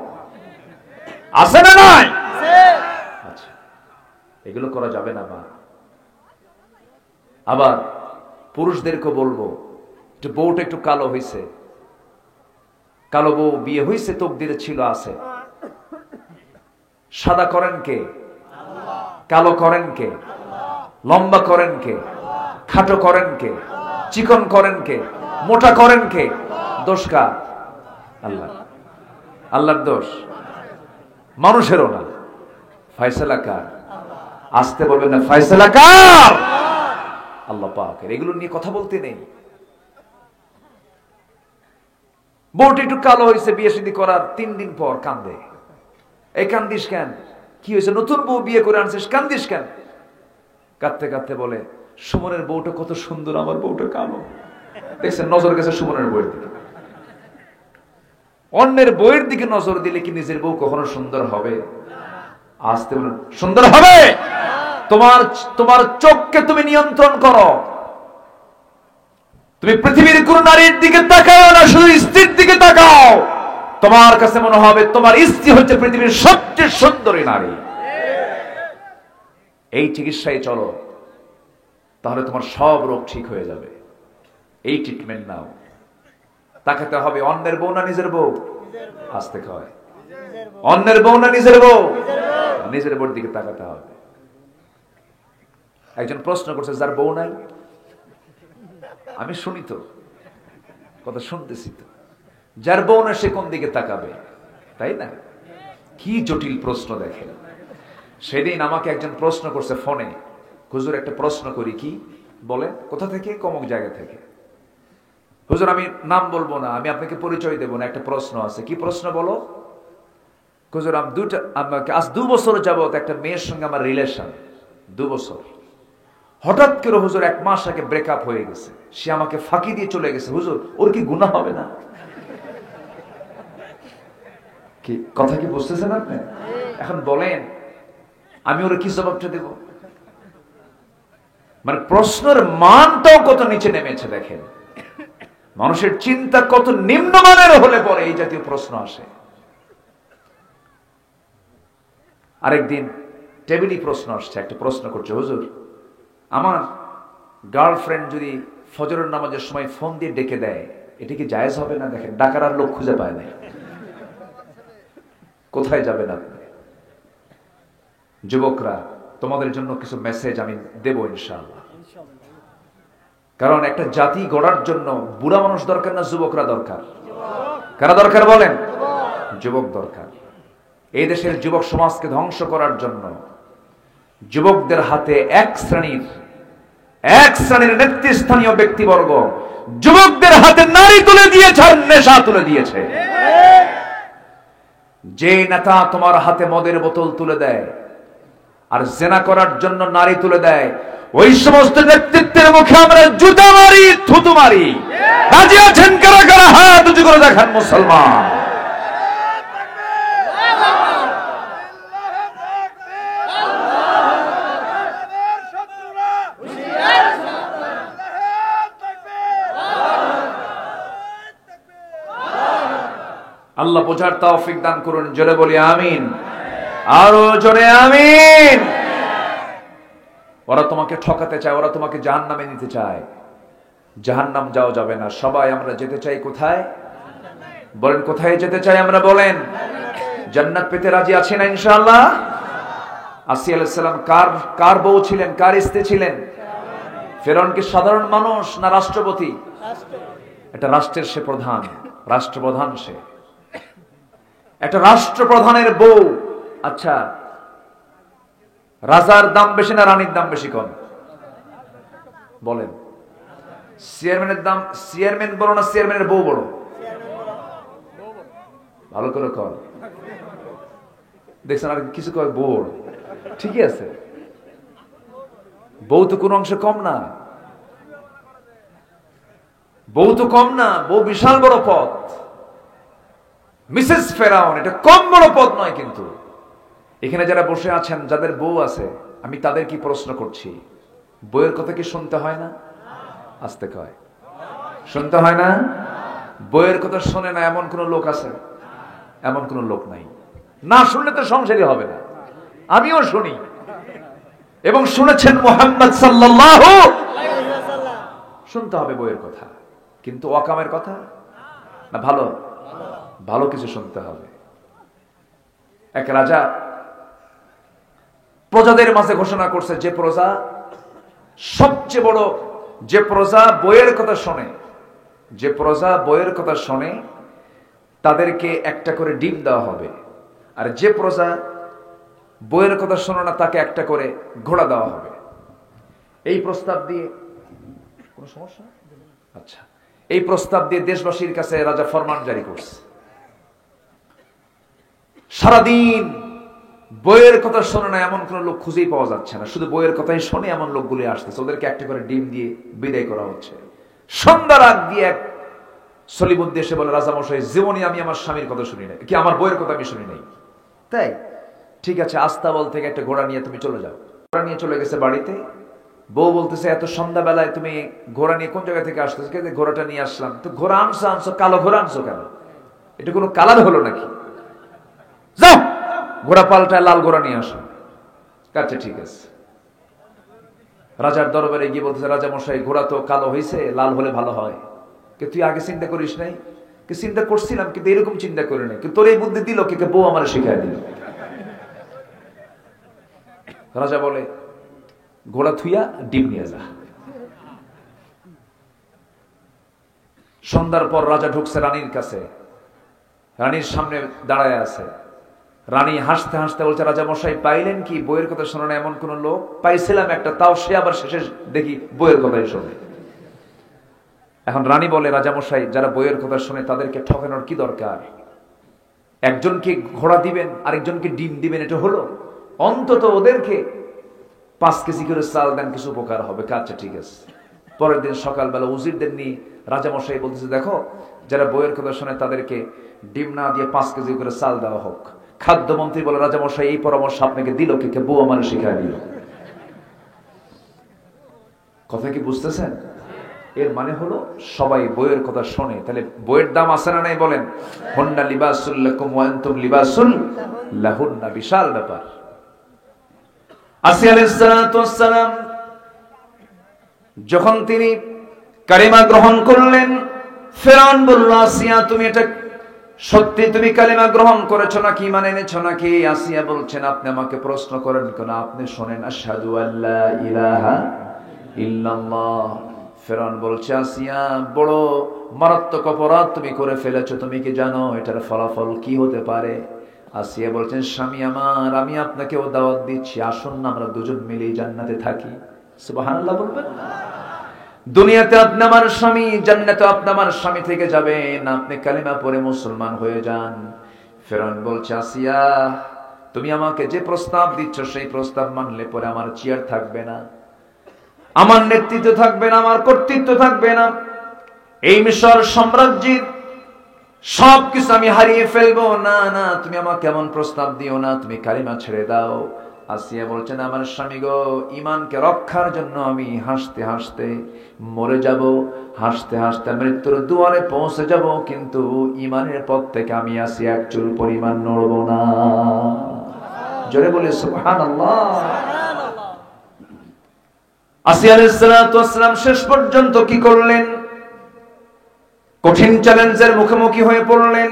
আছে না নাই? আচ্ছা, এগুলো করা যাবে না মা। আবার পুরুষদেরকে বলবো, একটু বউটা একটু কালো হয়েছে, কালো বউ বিয়ে হয়েছে, তকদিরে ছিল, আছে, সাদা করেন কে? কালো করেন কে? লম্বা করেন কে? খাটো করেন কে? চিকন করেন কে? মোটা করেন কে? দোষ কার? আল্লাহ। আল্লাহর দোষ, মানুষেরও না। ফয়সালা কার? আসতে বলবেন না, ফয়সালা কার? আল্লাহ পাকের। এগুলো নিয়ে কথা বলতে নেই। বউটি একটু কালো হয়েছে, বিয়ে শাদী করার 3 দিন পর কান্দে। এই কান্দিস কেন? কি হয়েছে? নতুন বউ বিয়ে করে আনছিস, কান্দিস কেন? কাঁদতে কাঁদতে বলে, সুমনের বউটা কত সুন্দর, আমার বউটা কালো। দেখছেন, নজর গেছে সুমনের বউয়ের দিকে। অন্যের বউয়ের দিকে নজর দিলে কি নিজের বউ কখনো সুন্দর হবে? আসতে বলেন, সুন্দর হবে? তোমার চোখকে তুমি নিয়ন্ত্রণ করো। তুমি পৃথিবীর কোন নারীর দিকে তাকাও না, শুধু স্ত্রীর দিকে তাকাও। তোমার কাছে মনে হবে তোমার স্ত্রী হচ্ছে পৃথিবীর সবচেয়ে সুন্দরী নারী। এই চিকিৎসায় চলো, তাহলে তোমার সব রোগ ঠিক হয়ে যাবে। এই ট্রিটমেন্ট নাও। তাকাতে হবে অন্যের বউ না নিজের বউ? আসতে কয়, অন্যের বউ না নিজের বউ? নিজের বউর দিকে তাকাতে হবে। একজন প্রশ্ন করছে, যার বউ নাই? আমি শুনি তো, কথা শুনতেছি তো। যার বউ না সে কোন দিকে তাকাবে? তাই না? কি জটিল প্রশ্ন দেখেন। সেদিন আমাকে একজন প্রশ্ন করছে ফোনে, হুজুর একটা প্রশ্ন করি। কি বলে? কোথা থেকে? কমক জায়গা থেকে। হুজুর আমি নাম বলবো না, আমি আপনাকে পরিচয় দেব না, একটা প্রশ্ন আছে। কি প্রশ্ন বলো? হুজুর আজ 2 বছর যাবত একটা মেয়ের সঙ্গে আমার রিলেশন, 2 বছর। হঠাৎ করে হুজুর 1 মাস আগে ব্রেকআপ হয়ে গেছে, সে আমাকে ফাঁকি দিয়ে চলে গেছে। হুজুর ওর কি গুনাহ হবে না? কি কথা কি বুঝতেছেন আপনি? এখন বলেন আমি ওর কি জবাবটা দেব? মানে প্রশ্নের মানটাও কত নিচে নেমেছে দেখেন। মানুষের চিন্তা কত নিম্নমানের হলে পরে এই জাতীয় প্রশ্ন আসে। আরেকদিন টেবিলি প্রশ্ন আসছে, একটা প্রশ্ন করছে, হুজুর আমার গার্লফ্রেন্ড যদি ফজরের নামাজের সময় ফোন দিয়ে ডেকে দেয়, এটা কি জায়েজ হবে না? দেখেন, ডাকার আর লোক খুঁজে পায় না। কোথায় যাবেন আপনি? যুবকরা, তোমাদের জন্য কিছু মেসেজ আমি দেব ইনশাআল্লাহ। কারণ একটা জাতি গড়ার জন্য বুড়া মানুষ দরকার না যুবকরা দরকার? কারা দরকার বলেন? যুবক দরকার। এই দেশের যুবক সমাজকে ধ্বংস করার জন্য যুবকদের হাতে এক শ্রেণীর নেতৃস্থানীয় ব্যক্তিবর্গ যুবকদের হাতে নারী তুলে দিয়েছে আর নেশা তুলে দিয়েছে। যে নেতা তোমার হাতে মদের বোতল তুলে দেয় আর জেনা করার জন্য নারী তুলে দেয়, ওই সমস্ত নেতৃত্বের মুখে আমরা জুতা মারি, থুতু মারি। রাজি আছেন কারা কারা? হাত উঁচু করে দেখান মুসলমান। আল্লাহ বোঝার তৌফিক দান করুন, জোরে বলি আমিন। আরো জোরে আমিন। ওরা তোমাকে ঠকাতে চায়, ওরা তোমাকে জাহান্নামে নিতে চায়। জাহান্নাম যাও যাবে না। সবাই আমরা যেতে চাই কোথায়? বলেন কোথায় যেতে চাই আমরা? বলেন জান্নাত পেতে রাজি আছি না ইনশাআল্লাহ? আসিয়া আলাইহিস সালাম কার বউ ছিলেন, কার স্ত্রী ছিলেন? ফেরাউন কি সাধারণ মানুষ না রাষ্ট্রপতি? একটা রাষ্ট্রের সে প্রধান, রাষ্ট্রপ্রধান সে, একটা রাষ্ট্রপ্রধানের বউ। আচ্ছা, রাজার দাম বেশি না রানীর দাম বেশি? কম বলেন। চেয়ারম্যানের দাম, চেয়ারম্যান বড় না চেয়ারম্যানের বউ বড়? ভালো করে কর। দেখছেন আর কিছু কয় বউ বড়। ঠিকই আছে, বউ তো কোন অংশে কম না, বউ তো কম না, বউ বিশাল বড় পদ। মিসেস ফেরাউন এটা কম বড় পদ নয়। কিন্তু এখানে যারা বসে আছেন, যাদের বউ আছে, আমি তাদের কি প্রশ্ন করছি, বউয়ের কথা কি শুনতে হয় না? আসতে কয়, শুনতে হয় না? বউয়ের কথা শোনে না এমন কোন লোক আছে? এমন কোন লোক নাই। না শুনলে তো সংসারই হবে না। আমিও শুনি এবং শুনেছেন মুহাম্মদ সাল্লাল্লাহু আলাইহি ওয়াসাল্লাম। শুনতে হবে বউয়ের কথা, কিন্তু ওয়াকামের কথা না, ভালো ভালো কিছু শুনতে হবে। এক রাজা প্রজাদের মাঝে ঘোষণা করছে, যে প্রজা সবচেয়ে বড়, যে প্রজা বইয়ের কথা শোনে, যে প্রজা বইয়ের কথা শোনে তাদেরকে একটা করে ডিম দেওয়া হবে, আর যে প্রজা বইয়ের কথা শোনে না তাকে একটা করে ঘোড়া দেওয়া হবে। এই প্রস্তাব দিয়ে কোন সমস্যা? আচ্ছা, এই প্রস্তাব দিয়ে দেশবাসীর কাছে রাজা ফরমান জারি করছে। সারাদিন বইয়ের কথা শোনে না এমন কোন লোক খুঁজেই পাওয়া যাচ্ছে না, শুধু বইয়ের কথাই শোনে এমন লোকগুলি আসতেছে। ওদেরকে একটা করে ডিম দিয়ে বিদায় করা হচ্ছে। সন্ধ্যার আগ দিয়ে এক সলিমুদ্দি এসে বলে, রাজা মশাই, জীবনে আমি আমার স্বামীর কথা শুনি নাই, কি আমার বইয়ের কথা আমি শুনি নাই। তাই ঠিক আছে, আস্তাবল থেকে একটা ঘোড়া নিয়ে তুমি চলে যাও। ঘোড়া নিয়ে চলে গেছে বাড়িতে। বউ বলতেছে, এত সন্ধ্যাবেলায় তুমি ঘোড়া নিয়ে কোন জায়গা থেকে আসতেছো? ঘোড়াটা নিয়ে আসলাম। তো ঘোড়া আনছো, কালো ঘোড়া আনছো কেন? এটা কোনো কালার হলো নাকি? যাও ঘোড়া পাল্টায় লাল ঘোড়া নিয়ে আসো। আচ্ছা ঠিক আছে। রাজার দরবারে গিয়ে বলতেছে, রাজা মশাই, ঘোড়া তো কালো হয়েছে, লাল হলে ভালো হয়। কে তুই আগে চিন্তা করিস নাই? কে চিন্তা করছিলাম, কিন্তু এরকম চিন্তা করে নাই। কিন্তু তোর এই বুদ্ধি দিল কে? বউ আমার শিখাই দিল। রাজা বলে, ঘোড়া থুইয়া ডিম নিয়ে যা। সন্ধ্যার পর রাজা ঢুকছে রানীর কাছে, রানীর সামনে দাঁড়ায় আছে। রানী হাসতে হাসতে বলছে, রাজা মশাই, পাইলেন কি? বইয়ের কথা শোনে না এমন কোন লোক? পাইছিলাম একটা, তাও সে আবার শেষে দেখি বইয়ের কথাই শোনে। এখন রানী বলে, রাজা মশাই, যারা বইয়ের কথা শোনে তাদেরকে ঠকানোর কি দরকার? একজনকে ঘোড়া দিবেন, আরেকজনকে ডিম দিবেন, এটা হলো? অন্তত ওদেরকে 5 কেজি করে চাল দেন, কিছু উপকার হবে। আচ্ছা ঠিক আছে। পরের দিন সকালবেলা উজিরদের নিয়ে রাজা মশাই বলতেছে, দেখো, যারা বইয়ের কথা শোনে তাদেরকে ডিম না দিয়ে 5 কেজি করে চাল দেওয়া হোক। খাদ্যমন্ত্রী বলে, রাজা মশাই, এই পরামর্শ আপনাকে দিল কে? বউ আমার শিখাই দিল। কথা কি বুঝতেছেন? এর মানে হলো সবাই বইয়ের কথা শোনে। তাহলে বইয়ের দাম আছে না নাই? বলেন। হুন্না লিবাসুল লাকুম ওয়া আনতুম লিবাসুল লাহুন্না। বিশাল ব্যাপার। আসিয়া আলাইহিস সালাতু ওয়াস সালাম যখন তিনি কালিমা গ্রহণ করলেন, ফেরাউন বলল, আসিয়া, তুমি এটা সত্যি তুমি কালিমা গ্রহণ করেছো নাকি, মানে এনেছো নাকি? আসিয়া বলছেন, আপনি আমাকে প্রশ্ন করেন কেন? আপনি শোনেন, আশহাদু আল্লা ইলাহা ইল্লাল্লাহ। ফেরাউন বলছে, আসিয়া, বড় মারাত্মক অপরাধ তুমি করে ফেলেছো। তুমি কি জানো এটার ফলাফল কি হতে পারে? আসিয়া বলছেন, স্বামী আমার, আমি আপনাকেও দাওয়াত দিচ্ছি, আসুন না আমরা দুজন মিলেই জান্নাতে থাকি। সুবহানাল্লাহ বলবেন। দুনিয়াতে আপনি আমার স্বামী, জান্নাতে আপনি আমার স্বামী থেকে যাবেন। আপনি কালিমা পড়ে মুসলমান হয়ে যান। ফেরাউন বলছে, আসিয়া, তুমি আমাকে যে প্রস্তাব দিচ্ছ সেই প্রস্তাব মানলে পরে আমার চেয়ার থাকবে না, আমার নেতৃত্ব থাকবে না, আমার কর্তৃত্ব থাকবে না। এই মিশর সাম্রাজ্যের সবকিছু আমি হারিয়ে ফেলবো। না না, তুমি আমাকে এমন প্রস্তাব দিও না, তুমি কালিমা ছেড়ে দাও। আসিয়া বলছেন, আমার স্বামী গো, ঈমানকে রক্ষার জন্য আমি হাসতে হাসতে মরে যাব, হাসতে হাসতে মৃত্যুর দুয়ারে পৌঁছে যাব, কিন্তু ঈমানের পথ থেকে আমি আসিয়া এক চুল পরিমাণ নড়ব না। জোরে বলে সুবহানাল্লাহ। আসিয়া আলাইহিস সালাতু ওয়াস সালাম শেষ পর্যন্ত কি করলেন? কঠিন চ্যালেঞ্জের মুখোমুখি হয়ে পড়লেন।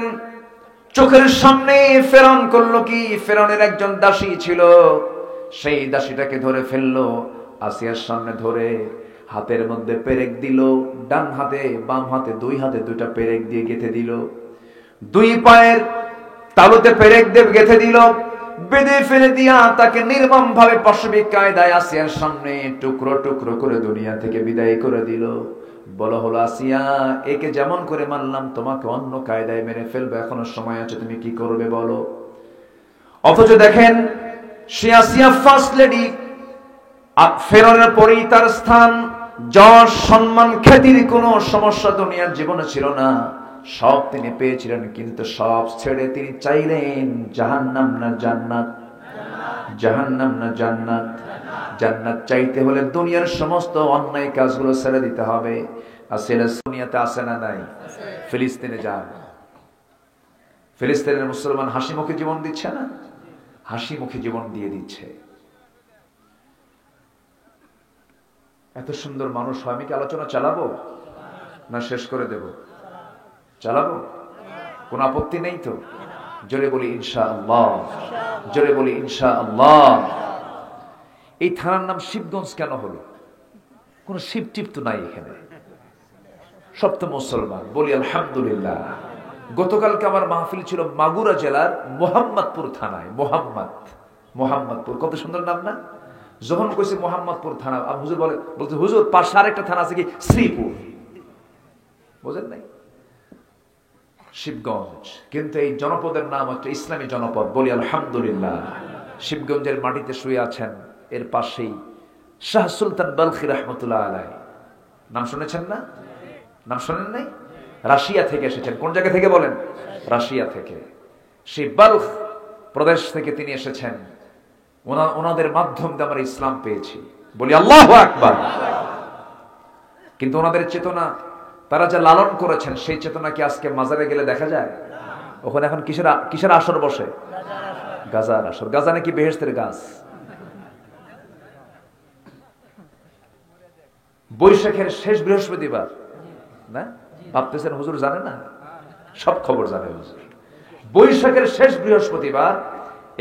চোখের সামনে ফেরাউন করলো কি? ফেরাউনের একজন দাসী ছিল, সেই দাসীটাকে ধরে ফেললো, আসিয়ার সামনে ধরে হাতের মধ্যে পেরেক দিল, ডান হাতে বাম হাতে দুই হাতে দুইটা পেরেক দিয়ে গেঁথে দিল, দুই পায়ের তালুতে পেরেক দিয়ে গেঁথে দিল, বেঁধে ফেলে দিয়া তাকে নির্মম ভাবে পাশবিক কায়দায় আসিয়ার সামনে টুকরো টুকরো করে দুনিয়া থেকে বিদায় করে দিল। বলা হলো, আসিয়া, একে যেমন করে মানলাম তোমাকে অন্য কায়দায় মেরে ফেলবে, এখনো সময় আছে, তুমি কি করবে বলো। অথচ দেখেন, সে আসিয়া ফার্স্ট লেডি, ফেরাউনের পরেই তার স্থান, যশ সম্মান খ্যাতির কোনো সমস্যা দুনিয়ার জীবনে ছিল না, সব তিনি পেয়েছিলেন। কিন্তু সব ছেড়ে তিনি চাইলেন জাহান্নাম না জান্নাত, জাহান্নাম না জান্নাত। জান্নাত চাইতে হলে দুনিয়ার সমস্ত অন্যায় কাজগুলো ছেড়ে দিতে হবে। আসলে দুনিয়াতে আছে না নাই? ফিলিস্তিনে যান, ফিলিস্তিনের মুসলমান হাসি মুখে জীবন দিচ্ছে না? হাসি মুখে জীবন দিয়ে দিচ্ছে। এত সুন্দর মানুষ হয়, আমি কি আলোচনা চালাবো না শেষ করে দেব? চালাবো, কোন আপত্তি নেই তো? জোরে বলি ইনশাআল্লাহ, জোরে বলি ইনশাআল্লাহ। এই থানার নাম শিবগঞ্জ কেন হলো? কোন শিব টিপ তো নাই এখানে, সব তো মুসলমান। বলি আলহামদুলিল্লাহ। গতকালকে আমার মাহফিল ছিল মাগুরা জেলার মোহাম্মদপুর থানায়। মোহাম্মদপুর কত সুন্দর নাম না? যখন কইছে মোহাম্মদপুর থানা, হুজুর বলতে হুজুর পাশে আরেকটা থানা আছে কি, শ্রীপুর, বুঝেন নাই? শিবগঞ্জ। কিন্তু এই জনপদের নাম হচ্ছে ইসলামী জনপদ। বলি আলহামদুলিল্লাহ। শিবগঞ্জের মাটিতে শুয়ে আছেন, এর পাশেই শাহ সুলতান বালখি রহমতুল্লাহ আলাই। নাম শুনেছেন না? নাম শোনেন নাই? রাশিয়া থেকে এসেছেন। কোন জায়গা থেকে বলেন? রাশিয়া থেকে। সেই বালখ প্রদেশ থেকে তিনি এসেছেন। ওনাদের মাধ্যম দিয়ে আমরা ইসলাম পেয়েছি। বলি আল্লাহু আকবার। কিন্তু ওনাদের চেতনা, তারা যা লালন করেছেন, সেই চেতনা কি আজকে মাজারে গেলে দেখা যায়? ওখানে এখন কিসের আসর বসে? গাজার আসর। গাজা নাকি বেহেশতের গাছ। বৈশাখের শেষ বৃহস্পতিবার না? ভাবতেছেন হুজুর জানে না? সব খবর জানে হুজুর। বৈশাখের শেষ বৃহস্পতিবার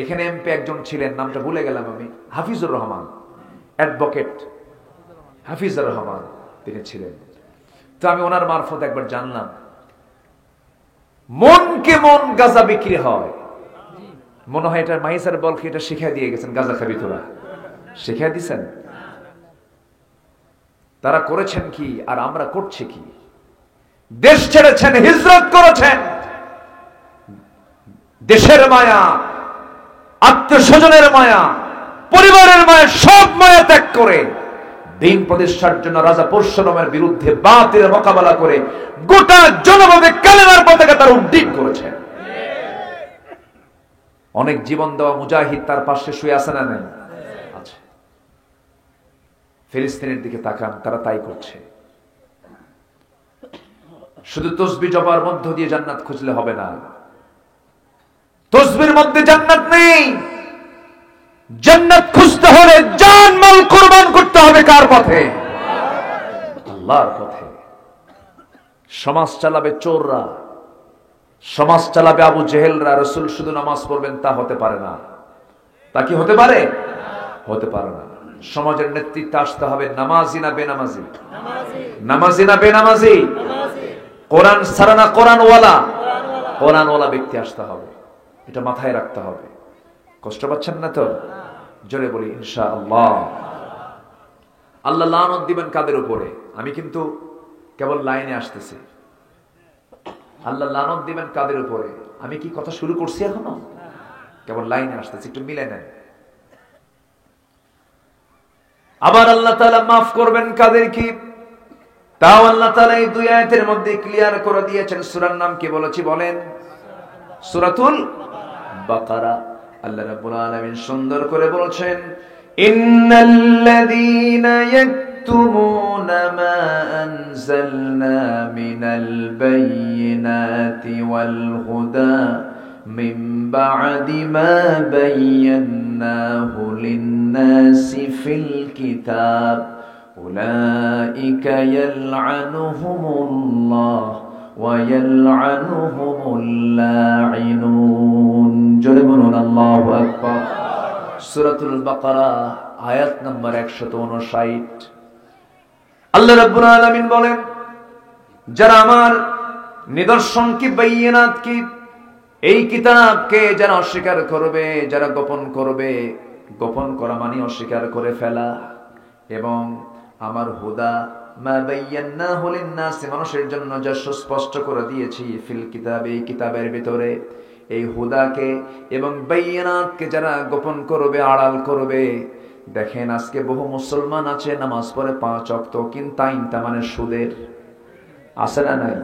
এখানে এমপি একজন ছিলেন, নামটা ভুলে গেলাম আমি, হাফিজুর রহমান, অ্যাডভোকেট হাফিজুর রহমান তিনি ছিলেন। তো আমি ওনার মারফত একবার জানলাম মন কেমন গাঁজা বিক্রি হয়। মনে হয় এটা মাইসার বলকে এটা শিখিয়ে দিয়ে গেছেন, গাঁজা খাবি তোরা, শিখিয়ে দিছেন। তারা করেছেন কি আর আমরা করছি কি? দেশ ছেড়েছেন, হিজরত করেছেন, দেশের মায়া, আত্মীয় স্বজনের মায়া, পরিবারের মায়া, সব মায়া ত্যাগ করে দিন প্রতিষ্ঠার জন্য রাজা পরশুরামের বিরুদ্ধে বাতিলের মোকাবেলা করে গোটা জনপদে কালেমার পতাকা তারা উড্ডীন করেছেন। অনেক জীবন দেওয়া মুজাহিদ তার পাশে শুয়ে আছে না নাই? আছে। ফিলিস্তিনের দিকে তাকান, তারা তাই করছে। শুধু তসবিহ জপার মধ্য দিয়ে জান্নাত খুঁজলে হবে না। তসবির মধ্যে জান্নাত নেই। জান্নাত খুঁজতে হলে জান মাল কুরবান করতে হবে। কার পথে? আল্লাহর পথে। সমাজ চালাবে চোররা, সমাজ চালাবে আবু জেহেলরা। রাসূল শুধু নামাজ পড়বেন তা হতে পারে না। তা কি হতে পারে? হতে পারে না। সমাজের নেতৃত্বে আসতে হবে নামাজি না বেনামাজি, নামাজি না বেনামাজি, কোরআন ছাড়া না কোরআনওয়ালা, কোরআনওয়ালা ব্যক্তি আসতে হবে। এটা মাথায় রাখতে হবে। কষ্ট পাচ্ছেন না তো? জোরে বলি ইনশাআল্লাহ। আল্লাহ লানত দিবেন কাদের উপরে? আমি কিন্তু কেবল লাইনে আসতেছি। আল্লাহ লানত দিবেন কাদের উপরে? আমি কি কথা শুরু করছি এখনো? কেবল লাইনে আসতেছি, একটু মিলে নেন। আবার আল্লাহ তাআলা মাফ করবেন কাদের কি? তাও আল্লাহ তাআলা এই দুই আয়াতের মধ্যে ক্লিয়ার করে দিয়েছেন। সূরার নাম কি বলেছি বলেন? সূরাতুল বাকারা। আল্লাহ রাব্বুল আলামিন সুন্দর করে বলছেন, ইন্নাল্লাযীনা ইয়াকতুমুনা মা আনজালনা মিনাল বায়িনাতি ওয়াল হুদা মিন বা'দি মা বায়্যানাহু লিন-নাসি ফিল কিতাব উলাইকা ইয়াল'আনুহুমুল্লাহ ওয়া ইয়াল'আনুহুমুল লাঈনুন। জোরে বলুন আল্লাহু আকবার। সূরাতুল বাকারা আয়াত নম্বর 159। আল্লাহ রাব্বুল আলামিন বলেন, যারা আমার নিদর্শন কি বাইয়িনাত কি এই কিতাবকে যারা অস্বীকার করবে, যারা গোপন করবে, গোপন করা মানে অস্বীকার করে ফেলা, এবং আমার হুদা মা বায়্যানাহু লিন-নাস মানুষের জন্য যা সুস্পষ্ট করে দিয়েছি ফিল কিতাব এই কিতাবের ভিতরে, এই হুদাকে এবং বাইয়িনাতকে যারা গোপন করবে, আড়াল করবে। দেখেন আজকে বহু মুসলমান আছে নামাজ পড়ে 5 ওয়াক্ত, কিন্তু তাইনটা মানে সুদের আছে না নাই?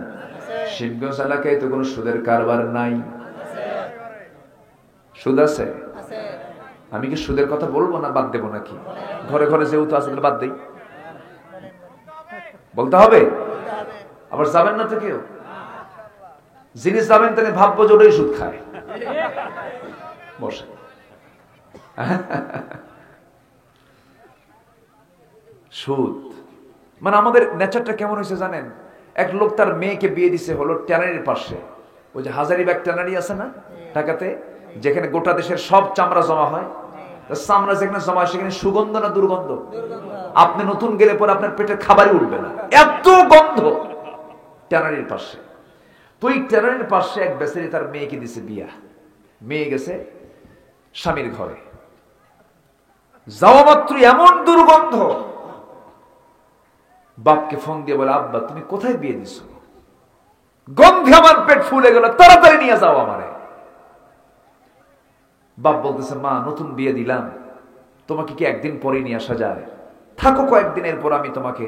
শিবগঞ্জ এলাকায় তো কোনো সুদের কারবার নাই। সুদ আছে? আমি কি সুদের কথা বলবো না বাদ দেবো নাকি? ঘরে ঘরে যেহেতু আছে বাদ দেই, বলতে হবে? আবার যাবেন না তো কেউ? জিনিস যাবেন তাহলে ভাববো যে ওটাই সুদ খায়। বসে সুদ মানে আমাদের নেচারটা কেমন হয়েছে জানেন? এক লোক তার মেয়েকে বিয়ে দিছে হলো ট্যানারির পাশে, ওই যে হাজারিবাগ ট্যানারি আছে না ঢাকাতে, যেখানে গোটা দেশের সব চামড়া জমা হয়। চামড়া যেখানে জমা হয় সেখানে সুগন্ধ না দুর্গন্ধ? আপনি নতুন গেলে পরে আপনার পেটের খাবারই উঠবে না, এত গন্ধ ট্যানারির পাশে। তো এই ট্যানারির পাশে এক বেচারি তার মেয়েকে দিছে বিয়া। মেয়ে গেছে স্বামীর ঘরে, যাওয়া মাত্র এমন দুর্গন্ধ, বাপকে ফোন দিয়ে বলে, আব্বা তুমি কোথায় বিয়ে দিছো? গন্ধে আমার পেট ফুলে গেল, তাড়াতাড়ি নিয়ে যাও আমারে। বাপ বলতেছে, মা নতুন বিয়ে দিলাম, তোমাকে কি একদিন পরে নিয়ে আসা যায়? থাকো কয়েকদিনের পর আমি তোমাকে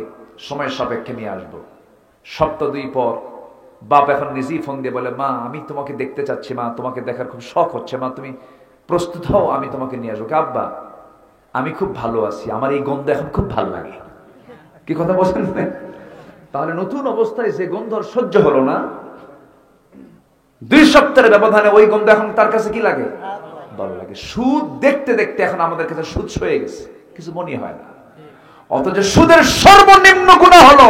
সময় সাপেক্ষে নিয়ে আসবো। সপ্তাহ 2 পর বাপ এখন নিজেই ফোন দিয়ে বলে, মা আমি তোমাকে দেখতে চাচ্ছি, মা তোমাকে দেখার খুব শখ হচ্ছে, মা তুমি প্রস্তুত হও, আমি তোমাকে নিয়ে আসবো। আব্বা আমি খুব ভালো আছি, আমার এই গন্ধ এখন খুব ভালো লাগে। কি কথা বলছেন? তাহলে নতুন অবস্থায় যে গন্ধ সহ্য হলো না, 2 সপ্তাহের ব্যবধানে ওই গন্ধ এখন তার কাছে কি লাগে? ভালো লাগে। সুদ দেখতে দেখতে এখন আমাদের কাছে সুদ হয়ে গেছে, কিছু মনে হয় না। অথচ সুদের সর্বনিম্ন গুনাহ হলো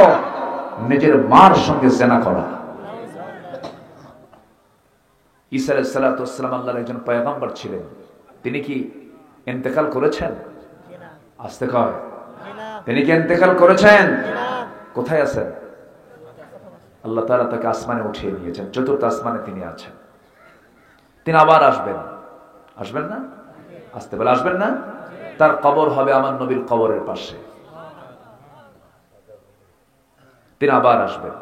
নিজের মার সঙ্গে জেনা করা। ঈসা আলাইহিস সালাতু ওয়াস সালাম আল্লাহর একজন পয়গম্বর ছিলেন, তিনি কি ইন্তেকাল করেছেন? আস্তে কয়, তিনি কি ইন্তেকাল করেছেন? কোথায় আছেন? আল্লাহ তাআলা তাকে আসমানে উঠিয়ে নিয়েছেন, 4th আসমানে তিনি আছেন। তিনি আবার আসবেন, আসবেন না? আসতে বলে আসবেন না? তার কবর হবে আমার নবীর কবরের পাশে, তিনি আবার আসবেন।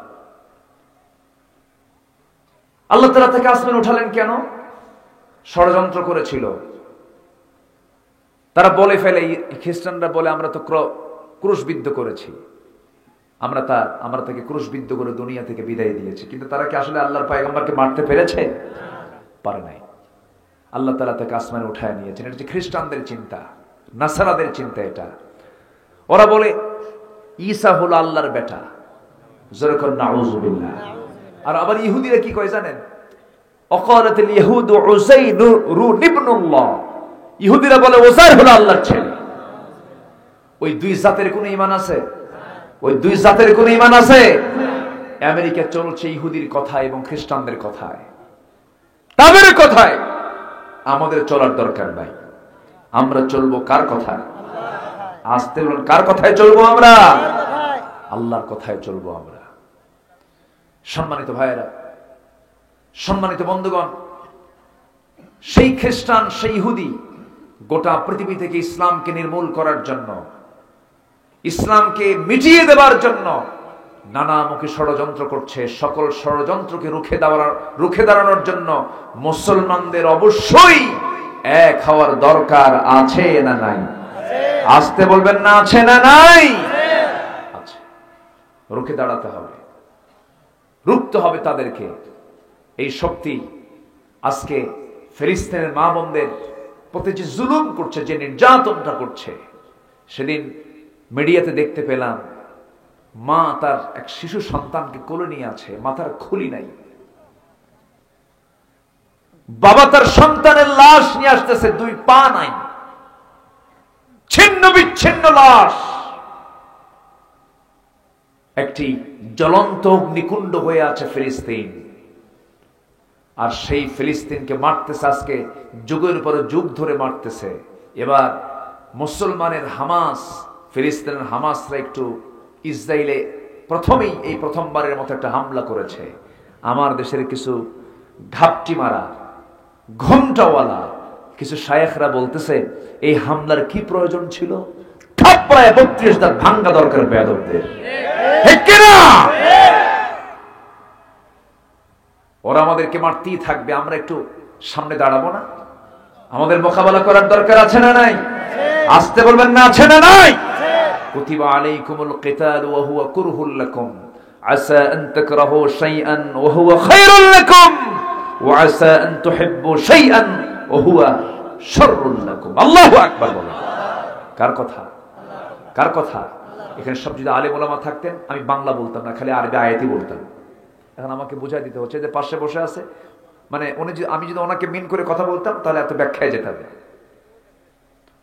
আল্লাহ তাআলা তাকে আসমানে উঠালেন কেন? ষড়যন্ত্র করেছিল। তারা বলে ফেলে, খ্রিস্টানরা বলে আমরা তো ক্রুশবিদ্ধ করেছি, আমরা তাকে ক্রুশবিদ্ধ করে দুনিয়া থেকে বিদায় দিয়েছি। কিন্তু তারা কি আসলে আল্লাহর পয়গম্বরকে মারতে পেরেছে? পারে নাই। আল্লাহ তাআলা তাকে আসমানে উঠায় নিয়েছেন। এটা হচ্ছে খ্রিস্টানদের চিন্তা, নাসারাদের চিন্তা এটা। ওরা বলে ঈসা হলো আল্লাহর বেটা, জোরে করে নাউযুবিল্লাহ। আর আবার ইহুদিরা কি কয় জানেন? অকালাতুল ইহুদু উযাইরু ইবনুল্লাহ, ইহুদিরা বলে উযাইর হলো আল্লাহর ছেলে। ওই 2 জাতের কোন ঈমান আছে? ওই 2 জাতের কোন ঈমান আছে? আমেরিকা চলছে ইহুদির কথায় এবং খ্রিস্টানদের কথায়, তাদের কথায়। আমাদের চলার দরকার নাই, আমরা চলবো কার কথায়? আসতে বলুন, কার কথায় চলবো আমরা? আল্লাহর কথায় চলবো আমরা। সম্মানিত ভাইয়েরা, সম্মানিত বন্ধুগণ, সেই খ্রিস্টান, সেই ইহুদি গোটা পৃথিবী থেকে ইসলামকে নির্মূল করার জন্য, ইসলামকে মিটিয়ে দেওয়ার জন্য নানামুখী ষড়যন্ত্র করছে। সকল ষড়যন্ত্রকে রুখে দাঁড়ানোর জন্য মুসলমানদের অবশ্যই এক হওয়ার দরকার আছে না নাই? আসতে বলবেন না, আছে না নাই? আছে। রুখে দাঁড়াতে হবে, রুখতে হবে তাদেরকে। এই শক্তি আজকে ফিলিস্তিনের মা বোনদের প্রতি যে জুলুম করছে, যে নির্যাতনটা করছে, সেদিন মিডিয়াতে দেখতে পেলাম মা তার এক শিশু সন্তানকে কোলে নিয়ে আছে, মাথার খুলি নাই, বাবা তার সন্তানের লাশ নিয়ে আসতেছে, 2 পা নাই, ছিন্ন বিচ্ছিন্ন লাশ, একটি জ্বলন্ত অগ্নিকুণ্ড হয়ে আছে ফিলিস্তিন। আর সেই ফিলিস্তিনকে মারতেছে আজকে, যুগের পর যুগ ধরে মারতেছে। এবার মুসলমানের হামাস, ফিলিস্তিনের হামাসরা একটু ইসরায়েলে প্রথমেই এই প্রথমবারের মতো একটা হামলা করেছে। আমার দেশের কিছু ঘাপটি মারা ঘণ্টাওয়ালা কিছু শায়েখরা বলতেছে এই হামলার কি প্রয়োজন ছিল, থাপ্পড়ায় 32 দাঁত ভাঙ্গা দরকার বেয়াদবদের। ঠিক কিনা? ওরা আমাদেরকে মারতেই থাকবে, আমরা একটু সামনে দাঁড়াবো না? আমাদের মোকাবেলা করার দরকার আছে না নাই? আসতে বলবেন না, আছে না নাই? কুতিবা আলাইকুমুল কিতাল ওয়া হুয়া কুরহুল লাকুম আসা আন তাকরাহু শাইআন ওয়া হুয়া খায়রুল লাকুম ওয়া আসা আন তুহিব্বু শাইআন ওয়া হুয়া শাররুল লাকুম। আল্লাহু আকবার বলেন। কার কথা? কার কথা? এখানে সব যদি আলেম ওলামা থাকতেন আমি বাংলা বলতাম না, খালি আরবি আয়াতই বলতাম। এখন আমাকে বুঝাই দিতে হচ্ছে যে পাশে বসে আছে, মানে আমি যদি ওনাকে মিন করে কথা বলতাম তাহলে এত ব্যাখ্যায় যেতে হবে।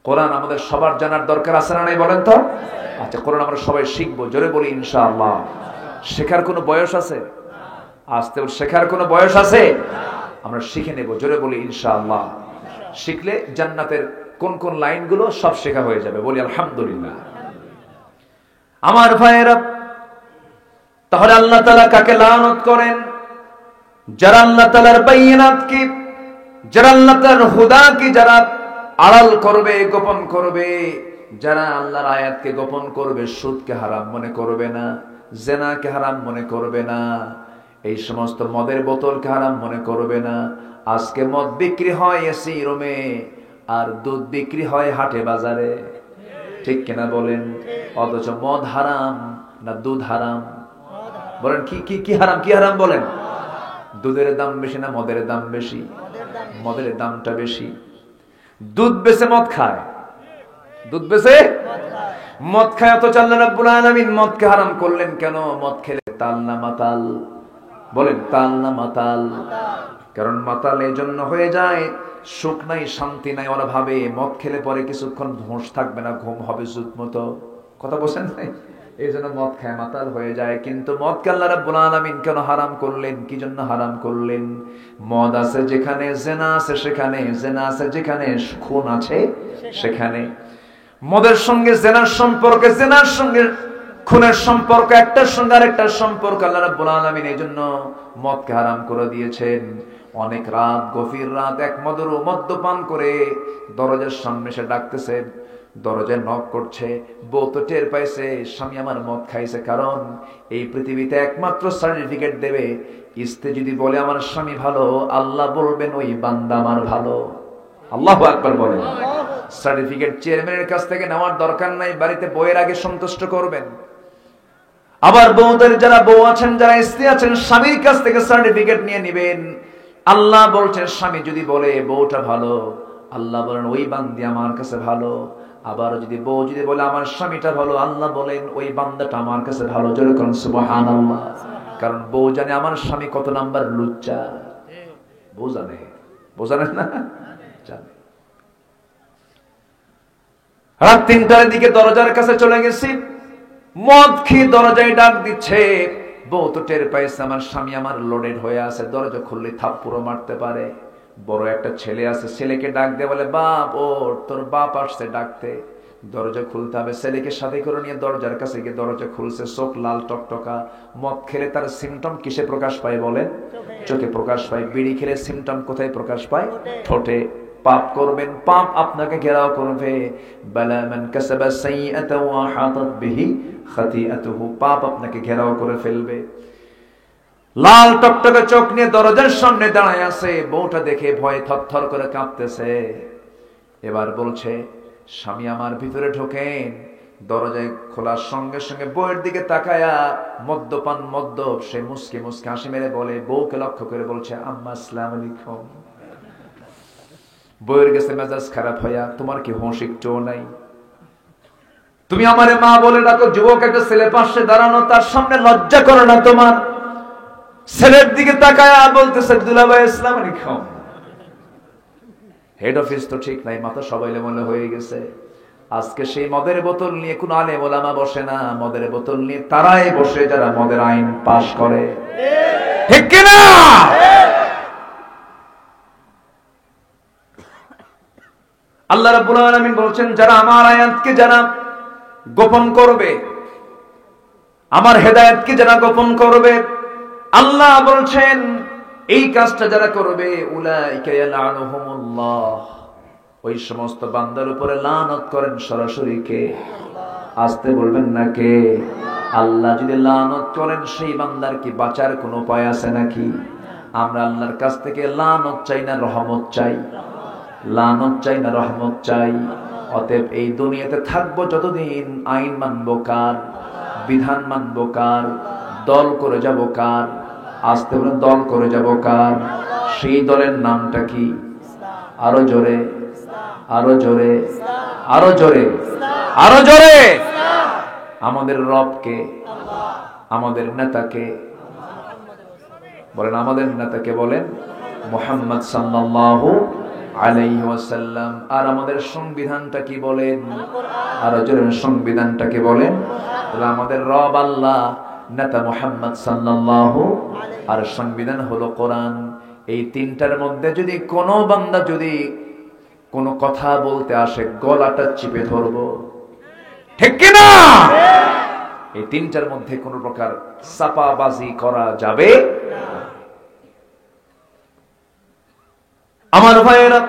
কোরআন আমাদের সবার জানার দরকার আছে না নাই বলেন তো? আচ্ছা, কোরআন আমরা সবাই শিখবো, জোরে বলি ইনশাআল্লাহ। শেখার কোনো বয়স আছে? আসতে শেখার কোনো বয়স আছে? আমরা শিখে নেব, জোরে বলি ইনশাআল্লাহ। শিখলে জান্নাতের কোন কোন লাইনগুলো সব শেখা হয়ে যাবে, বলি আলহামদুলিল্লাহ। আমার ভাইয়েরা, তাহলে আল্লাহ তাআলা কাকে লানত করেন? যারা আল্লাহ তাআলার বাইনাত কি, যারা আল্লাহ তাআলার হুদা কি যারা আড়াল করবে, গোপন করবে, যারা আল্লাহর আয়াতকে গোপন করবে, সুদকে হারাম মনে করবে না, জেনাকে হারাম মনে করবে না, এই সমস্ত মদের বোতলকে হারাম মনে করবে না। আজকে মদ বিক্রি হয় এসি রুমে, আর দুধ বিক্রি হয় হাটে বাজারে, ঠিক কিনা বলেন? অথচ মদ হারাম না দুধ হারাম? বলেন কি কি কি হারাম, কি হারাম বলেন? দুধের দাম বেশি না মদের দাম বেশি? মদের দামটা বেশি। দুধ বেচে মদ খায়, দুধ বেচে মদ খায়, অথচ আল্লাহ রাব্বুল আলামিন মদকে হারাম করলেন কেন? মদ খেলে তাল না মাতাল? বলেন তাল না মাতাল? কারণ মাতাল এই জন্য হয়ে যায়, সুখ নাই, শান্তি নাই, ওরা ভাবে মদ খেলে পরে কিছুক্ষণ হুঁশ থাকবে না, ঘুম হবে জুত মতো। কথা বলছেন নাই? এই জন্য মদ খায়, মাতাল হয়ে যায়। কিন্তু মদকে আল্লাহ রাব্বুল আলামিন কেন হারাম করলেন? কি জন্য হারাম করলেন? মদ আছে যেখানে জেনা আছে সেখানে, জেনা আছে যেখানে খুন আছে সেখানে। মদের সঙ্গে জেনার সম্পর্ক, জেনার সঙ্গে খুনের সম্পর্ক, একটার সঙ্গে আরেকটার সম্পর্ক। আল্লাহ রাব্বুল আলামিন এই জন্য মদকে হারাম করে দিয়েছেন। অনেক রাত, গভীর রাত এক মদ্যপান করে দরজার সামনে সে ডাকতেছে, দরজায় নক করছে, বউ তো টের পাইছে স্বামী আমার মদ খাইছে। কারণ এই পৃথিবীতে একমাত্র সার্টিফিকেট দেবে স্ত্রী যদি বলে আমার স্বামী ভালো, আল্লাহ বলবেন ওই বান্দা আমার ভালো। আল্লাহু আকবার বলেন। সার্টিফিকেট চেয়ারম্যানের কাছ থেকে নেওয়ার দরকার নাই, বাড়িতে বউয়ের আগে সন্তুষ্ট করবেন। আবার বউদের যারা বউ আছেন, যারা স্ত্রী আছেন, স্বামীর কাছ থেকে সার্টিফিকেট নিয়ে নেবেন। আল্লাহ বলছেন স্বামী যদি বলে বউটা ভালো, আল্লাহ বলেন ওই বান্দি আমার কাছে ভালো। আবার যদি বউ যদি বলে আমার স্বামীটা ভালো, আল্লাহ বলেন ওই বান্দাটা আমার কাছে ভালো। জোরে করুন সুবহানাল্লাহ। কারণ বউ জানে আমার স্বামী কত নাম্বার লুচ্চা, বউ জানে। বউ জানেন না? জানে। রাত 3টার দিকে দরজার কাছে চলে গেছি, মদ খেয়ে দরজায় ডাক দিচ্ছে। বউ তো টের পাইছে আমার স্বামী আমার লোডেড হয়ে আছে, দরজা খুললে থাপ্পড়ও মারতে পারে। বড় একটা ছেলে আছে, ছেলেকে ডাক দিয়ে বলে বাপ ও তোর বাপ আসছে ডাকতে, দরজা খুলতে হবে। ছেলেকে সাথে করে নিয়ে দরজার কাছে গিয়ে দরজা খুলছে, চোখ লাল টকটকা। মদ খেলে তার সিমটম কিসে প্রকাশ পায় বলেন? চোখে প্রকাশ পায়। বিড়ি খেলে সিমটম কোথায় প্রকাশ পায়? ঠোঁটে। পাপ করবেন, পাপ আপনাকে ঘেরাও করবে। বালা মান কাসাবা সাইয়্যাতান ওয়া হাতাত বিহি খাতিআতুহু, পাপ আপনাকে ঘেরাও করে ফেলবে। লাল টকটকে চোখ নিয়ে দরজার সামনে দাঁড়ায় আছে, বউটা দেখে ভয়ে থরথর করে কাঁপতেছে। এবার বলছে স্বামী আমার ভিতরে ঢোকেন। দরজায় খোলার সঙ্গে সঙ্গে বউয়ের দিকে তাকায়া মদ্যপান মদ্যপ সে মুসকে মুসকে হাসি মেরে বলে, বউকে লক্ষ্য করে বলছে আম্মা আসসালামু আলাইকুম। বউয়ের গেছে মেজাজ খারাপ হইয়া, তোমার কি হোশ একটুও নাই? তুমি আমারে মা বলে ডাকো, যুবক একটা ছেলে পাশে দাঁড়ানো, তার সামনে লজ্জা করে না তোমার? ছেলের দিকে তাকায়া বলতেছে দুলাভাই আসসালামু আলাইকুম। হেড অফিস তো ঠিক নাই, মাথা সবাই এলোমেলো হয়ে গেছে। আজকে সেই মদের বোতল নিয়ে কোন আলেম ওলামা বসে না, মদের বোতল নিয়ে তারাই বসে যারা মদের আইন পাশ করে, ঠিক কিনা? আল্লাহ রাব্বুল আলামিন বলছেন, যারা আমার আয়াতকে যারা গোপন করবে, আমার হেদায়েতকে যারা গোপন করবে, আল্লাহ বলছেন এই কাজটা যারা করবে, উলাইকা ইয়ালআনুহুমুল্লাহ, ওই সমস্ত বান্দার উপরে লানত করেন সরাসরি কে? আসতে বলবেন না কে? আল্লাহ যদি লানত করেন, সেই বান্দার কি বাঁচার কোনো উপায় আছে নাকি? আমরা আল্লাহর কাছ থেকে লানত চাই না রহমত চাই? লানত চাই না রহমত চাই? অতএব এই দুনিয়াতে থাকবো যতদিন আইন মানবো কার? বিধান মানবো কার? দল করে যাব কার? আসতে বলেন দল করে যাব কার? সেই দলের নামটা কি? আরো জোরে, আরো জোরে, আরো জোরে, আরো জোরে। আমাদের রবকে, আমাদের নেতাকে বলেন, আমাদের নেতাকে বলেন মুহাম্মদ সাল্লাল্লাহু আলাইহি ওয়াসাল্লাম। আর আমাদের সংবিধানটা কি বলেন? আরো জোরে, সংবিধানটা কি বলেন? তাহলে আমাদের রব আল্লাহ, নেতা মুহাম্মদ সাল্লাল্লাহু, আর সংবিধান হলো কোরআন। এই তিনটার মধ্যে যদি কোনো বান্দা যদি কোনো কথা বলতে আসে, গলাটা চিপে ধরবো, ঠিক কিনা? এই তিনটার মধ্যে কোন প্রকার চাপাবাজি করা যাবে। আমার ভাইয়েরা,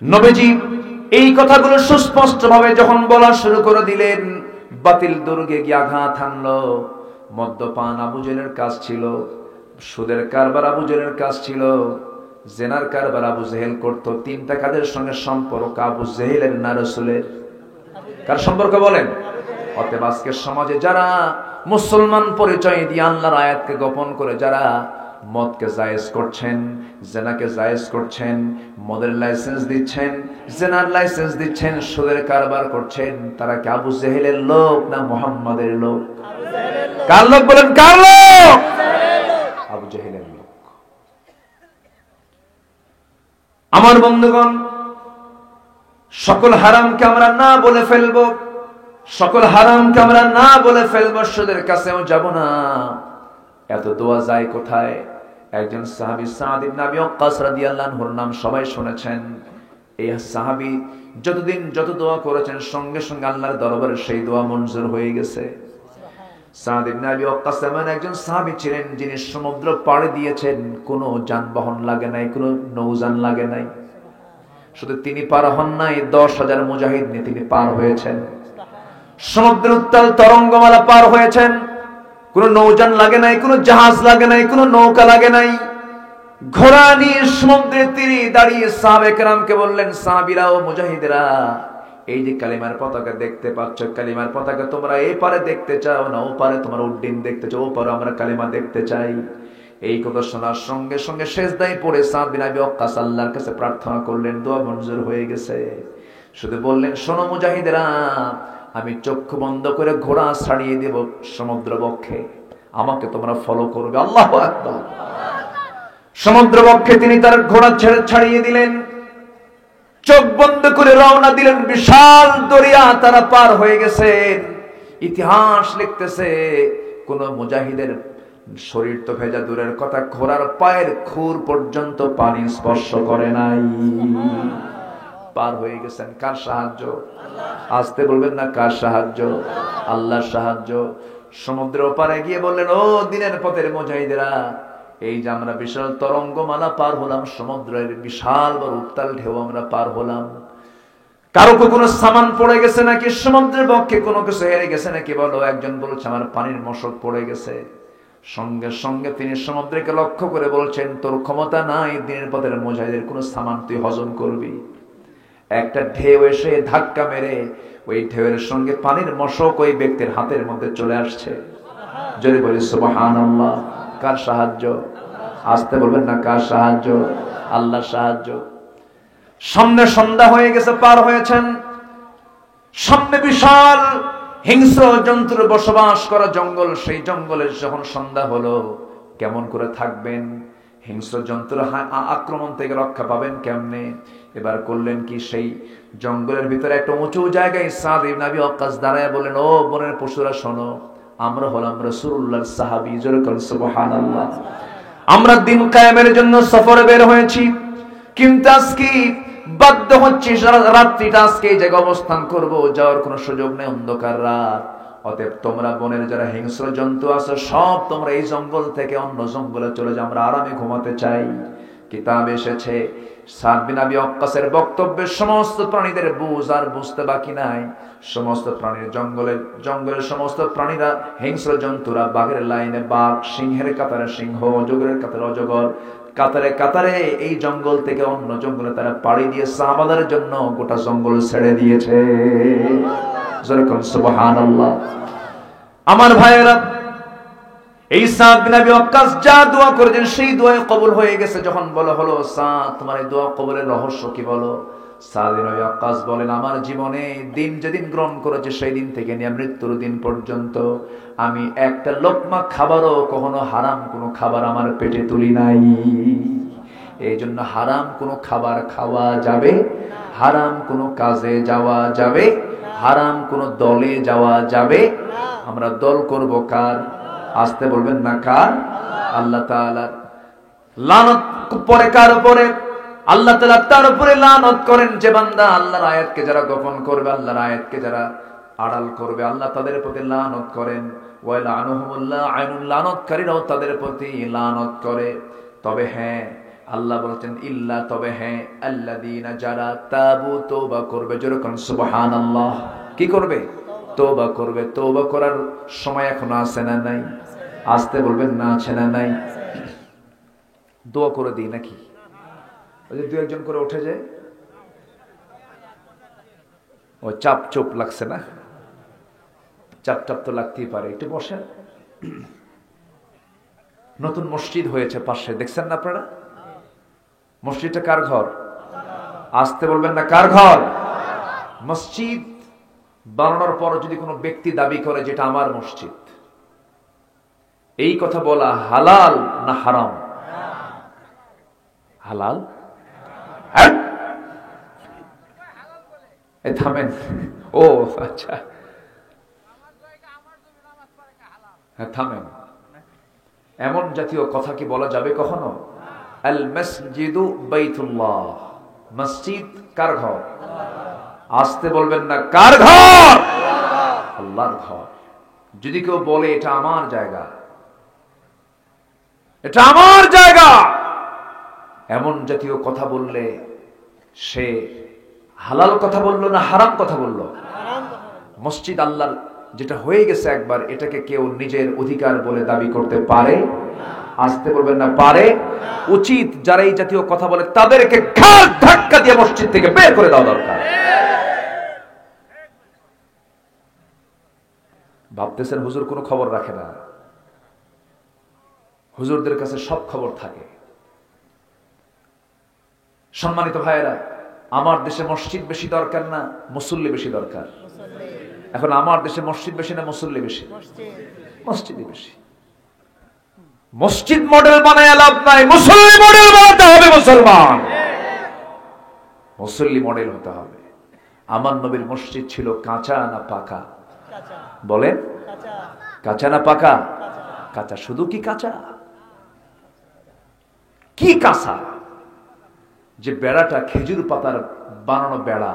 নবীজি এই কথাগুলো সুস্পষ্ট ভাবে যখন বলা শুরু করে দিলেন, বাতিল দুর্গে গিয়ে আঘাত হানলো। মদ্যপান আবু জেহেলের কাজ ছিল, সুদের কারবার আবু জেহেলের কাজ ছিল, জেনার কারবার আবু জেহেল করত। তিনটা কাজের সঙ্গে সম্পর্ক আবু জেহেলের না রাসূলের? কার সম্পর্ক বলেন? অতএব আজকের সমাজে যারা মুসলমান পরিচয় দিয়ে আল্লাহর আয়াতকে গোপন করে যারা মদকে জায়েজ করছেন, জেনাকে জায়েজ করছেন, মদের লাইসেন্স দিচ্ছেন, জেনার লাইসেন্স দিচ্ছেন, সুদের কারবার করছেন, তারা কি আবু জেহেলের লোক না মুহাম্মাদের লোক? কার লোক বলেন? কার লোক? আবু জেহেলের লোক। আমার বন্ধুগণ, সকল হারামকে আমরা না বলে ফেলবো, সকল হারামকে আমরা না বলে ফেলবো, সুদের কাছেও যাব না। এত দোয়া যায় কোথায়? একজন সাহাবী সাদ ইবনে আবি ওয়াক্কাস রাদিয়াল্লাহু আনহুর নাম সবাই শুনেছেন। এই সাহাবী যতদিন যত দোয়া করেছেন, সঙ্গে সঙ্গে আল্লাহর দরবারে সেই দোয়া মঞ্জুর হয়ে গেছে। সাদ ইবনে আবি ওয়াক্কাস এমন একজন সাহাবী ছিলেন যিনি সমুদ্র পাড়ি দিয়েছেন, কোনো যানবাহন লাগে নাই, কোনো নৌযান লাগে নাই। শুধু তিনি পার হন নাই, 10,000 মুজাহিদ নিয়ে তিনি পার হয়েছেন। সমুদ্রের উত্তাল তরঙ্গমালা পার হয়েছেন, কোন নৌযান লাগে নাই, কোন জাহাজ লাগে নাই, কোন নৌকা লাগে নাই। ঘোড়া নিয়ে সমুদ্রের তীরে দাঁড়িয়ে সাহাবে কেরামকে বললেন, সাহাবীরা ও মুজাহিদেরা, এই যে কালিমার পতাকা দেখতে পাচ্ছ, কালিমার পতাকা তোমরা এই পারে দেখতে চাও না ও পারে তোমরা উড্ডীন দেখতে চাও? ও পারে আমরা কালিমা দেখতে চাই। এই কথা শোনার সঙ্গে সঙ্গে সেজদায় পড়ে সাদ বিন আবি ওয়াক্কাস আল্লাহর কাছে প্রার্থনা করলেন, দোয়া মঞ্জুর হয়ে গেছে। শুধু বললেন, শোনো মুজাহিদেরা, আমি চক্ষু বন্ধ করে ঘোড়া ছাড়িয়ে দেব সমুদ্র বক্ষে, আমাকে তোমরা ফলো করবে। আল্লাহু আকবার। সমুদ্র বক্ষে তিনি তার ঘোড়া ছাড়িয়ে দিলেন, চোখ বন্ধ করে রওনা দিলেন। বিশাল দরিয়া তারা পার হয়ে গেছেন। ইতিহাস লিখতেছে, কোন মুজাহিদের শরীর তো ভেজা দূরের কথা, ঘোড়ার পায়ের খুর পর্যন্ত পানি স্পর্শ করে নাই। পার হয়ে গেছেন। কার সাহায্য? আসতে বলবেন না, কার সাহায্য? আল্লাহর সাহায্য। সমুদ্রের ওপারে গিয়ে বললেন, ও দিনের পথের মুজাহিদেরা, এই যে আমরা বিশাল তরঙ্গমালা পার হলাম, সমুদ্রের বিশাল বড় উত্তাল ঢেউ আমরা পার হলাম, কারো কোনো সামান পড়ে গেছে নাকি? সমুদ্রের পক্ষে কোনো কিছু হেরে গেছে নাকি? বলো। একজন বলছে, আমার পানির মশক পড়ে গেছে। সঙ্গে সঙ্গে তিনি সমুদ্রকে লক্ষ্য করে বলছেন, তোর ক্ষমতা নাই দিনের পথের মুজাহিদের কোনো সামান তুই হজম করবি। একটা ঢেউ এসে ধাক্কা মেরে ওই ঢেউয়ের সঙ্গে পানির মশক ওই ব্যক্তির হাতের মধ্যে চলে আসছে। যদি বলি সুবহানাল্লাহ। কার সাহায্য? আসতে বলবেন না, কার সাহায্য? আল্লাহর সাহায্য। সামনে সন্ধ্যা হয়ে গেছে, পার হয়েছেন। সামনে বিশাল হিংস্র জন্তুর বসবাস করা জঙ্গল। সেই জঙ্গলে যখন সন্ধ্যা হলো, কেমন করে থাকবেন? হিংস্র জন্তুর আক্রমণ থেকে রক্ষা পাবেন কেমনে? এবার করলেন কি, সেই জঙ্গলের ভিতরে একটা উঁচু জায়গায় সাদ ইবনে আবি ওয়াক্কাস দাঁড়ায় বলেন, ও বনের পশুরা শোনো, আমরা হলাম রাসূলুল্লাহর সাহাবী, জোরে বলেন সুবহানাল্লাহ। আমরা দিন কায়েমের জন্য সফরে বের হয়েছি, কিন্তু আজকে বাধ্য হচ্ছি রাত্রিটা আজকে এই জায়গায় অবস্থান করব, যাওয়ার কোনো সুযোগ নেই, অন্ধকার রাত। অতএব তোমরা বনের যারা হিংস্র জন্তু আছে সব তোমরা এই জঙ্গল থেকে অন্য জঙ্গলে চলে যাও, আমরা আরামে ঘুমাতে চাই। কিতাব এসেছে সাদ বিন আবি ওয়াক্কাসের বক্তব্যে সমস্ত প্রাণীদের বুঝ আর বুঝতে বাকি নাই। সমস্ত প্রাণীর জঙ্গলের সমস্ত প্রাণীরা, হিংস্র জন্তুরা বাঘের লাইনে বাঘ, সিংহের কাতারে সিংহ, অজগরের কাতারে অজগর, কাতারে কাতারে এই জঙ্গল থেকে অন্য জঙ্গলে তারা পাড়ি দিয়ে সাহাবাদের জন্য গোটা জঙ্গল ছেড়ে দিয়েছে। যেরকম সুবহানাল্লাহ। আমার ভাইয়েরা, এই সাদ বিন আবি ওয়াক্কাস যা দোয়া করেছেন সেই দোয়া কবুল হয়ে গেছে। যখন বলা হলো, সাদ তোমার এই দোয়া কবুলের রহস্য কি বলো? সাদ বিন আবি ওয়াক্কাস বলেন, আমার জীবনে দিন যেদিন গ্রহণ করেছে সেই দিন থেকে নিয়ে মৃত্যুর দিন পর্যন্ত আমি একটা লোকমা খাবারও কখনো হারাম কোনো খাবার আমার পেটে তুলি নাই। এই জন্য হারাম কোনো খাবার খাওয়া যাবে, হারাম কোনো কাজে যাওয়া যাবে, হারাম কোনো দলে যাওয়া যাবে। আমরা দল করব কার? আসতে বলবেন না কার? আল্লাহ তাআলা লানত পরে কার উপরে? আল্লাহ তাআলা তার উপরে লানত করেন যে বান্দা আল্লাহর আয়াতকে যারা গোপন করবে, আল্লাহর আয়াতকে যারা আড়াল করবে, আল্লাহ তাদের প্রতি লানত করেন। ওয়া লাআনুহুমুল্লাহ, আইনুল লানতকারীরাও তাদের প্রতি লানত করে। তবে হ্যাঁ, আল্লাহ বলছেন ইল্লা, তবে হ্যাঁ, আল্লাযীনা যারা তাবু, তওবা করবে, যেরকম সুবহানাল্লাহ, কি করবে? তওবা করবে। তওবা করার সময় এখনো আছে না নাই? আসতে বলবেন না, আছে না নাই? দোয়া করে দিই নাকি? ওই যে দু একজন করে উঠে যায়, ও চাপ চোপ লাগছে না? চাপ টাপ তো লাগতেই পারে, একটু বসেন। নতুন মসজিদ হয়েছে পাশে, দেখছেন না আপনারা? মসজিদটা কার ঘর? আসতে বলবেন না, কার ঘর? মসজিদ বানানোর পর যদি কোনো ব্যক্তি দাবি করে যেটা আমার মসজিদ, এই কথা বলা হালাল না হারাম? হালাল। থামেন। ও আচ্ছা, হ্যাঁ থামেন। এমন জাতীয় কথা কি বলা যাবে কখনো? আল মসজিদু বাইতুল্লাহ, মসজিদ কার ঘর? আসতে বলবেন না, কার ঘর? আল্লাহর ঘর। যদি কেউ বলে এটা আমার জায়গা, এটা আমার জায়গা, এমন জাতীয় কথা বললে সে হালাল কথা বললো না হারাম কথা বললো? মসজিদ আল্লাহর যেটা হয়ে গেছে একবার, এটাকে কেউ নিজের অধিকার বলে দাবি করতে পারে? আসতে বলবেন না, পারে? উচিত যারা এই জাতীয় কথা বলে তাদেরকে ঘাড় ধাক্কা দিয়ে মসজিদ থেকে বের করে দেওয়া দরকার। ভাবতেছেন হুজুর কোনো খবর রাখে না? হুজুরদের কাছে সব খবর থাকে। সম্মানিত ভাইয়েরা, আমার দেশে মসজিদ বেশি দরকার না মুসল্লি বেশি দরকার? এখন আমার দেশে মসজিদ বেশি না মুসল্লি বেশি? মসজিদই বেশি। মসজিদ মডেল বানায় লাভ নাই, মুসল্লি মডেল বানাতে হবে। মুসলমান মুসল্লি মডেল হতে হবে। আমার নবীর মসজিদ ছিল কাঁচা না পাকা? বলেন, কাঁচা না পাকা? কাঁচা। শুধু কি কাঁচা? কি কাঁচা? যে বেড়াটা খেজুর পাতার বানানো বেড়া,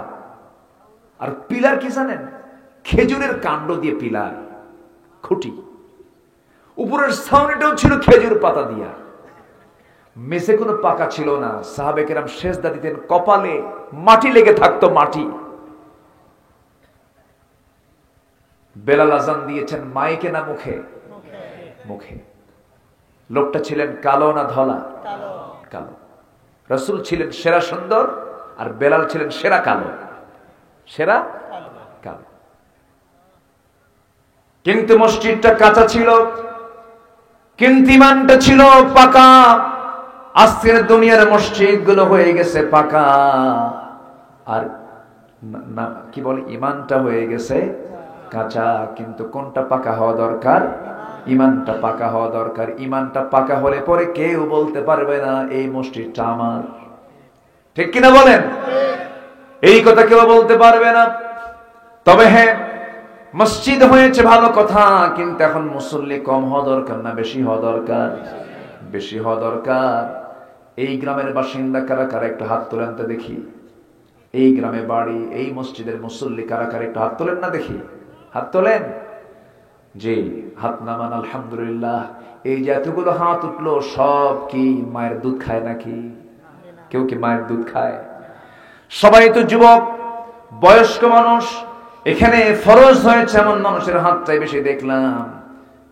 আর পিলার কি জানেন? খেজুরের কাণ্ড দিয়ে পিলার, খুঁটি। উপরের ছাউনিটাও ছিল খেজুর পাতা দিয়া। মেঝে কোনো পাকা ছিল না। সাহাবে কেরাম সেজদা দিতেন, কপালে মাটি লেগে থাকতো, মাটি। বেলাল আজান দিয়েছেন মাইকে না মুখে? মুখে। লোকটা ছিলেন কালো না ধলা? কালো। রাসূল ছিলেন সেরা সুন্দর, আর বেলাল ছিলেন সেরা কালো। সেরা কালো। কিন্তু মসজিদটা কাঁচা ছিল, কিন্তু ইমানটা ছিল পাকা। আজকের দুনিয়ার মসজিদ গুলো হয়ে গেছে পাকা, আর না কি বলে, ইমানটা হয়ে গেছে কাঁচা, কিন্তু কোনটা পাকা হওয়া দরকার? ইমানটা পাকা হওয়া দরকার। ইমানটা পাকা হলে পরে কেউ বলতে পারবে না এই মসজিদটা আমার। ঠিক কিনা বলেন? এই কথা কেউ বলতে পারবে না। তবে হ্যাঁ, মসজিদ হয়েছে ভালো কথা, কিন্তু এখন মুসল্লি কম হওয়া দরকার না বেশি হওয়া দরকার? বেশি হওয়া দরকার। এই গ্রামের বাসিন্দা কারা কারা একটু হাত তোলেন তো দেখি। এই গ্রামে বাড়ি, এই মসজিদের মুসল্লি কারা কারা একটু হাত তোলেন না দেখি। হাত তোলেন? জি, হাত নামান। আলহামদুলিল্লাহ। এই যে এতগুলো হাত উঠলো, সব কি মায়ের দুধ খায় নাকি? কেউ কি মায়ের দুধ খায়? সবাই তো যুবক, বয়স্ক মানুষ। এখানে ফরজ হয়েছে এমন মানুষের হাতটাই বেশি দেখলাম।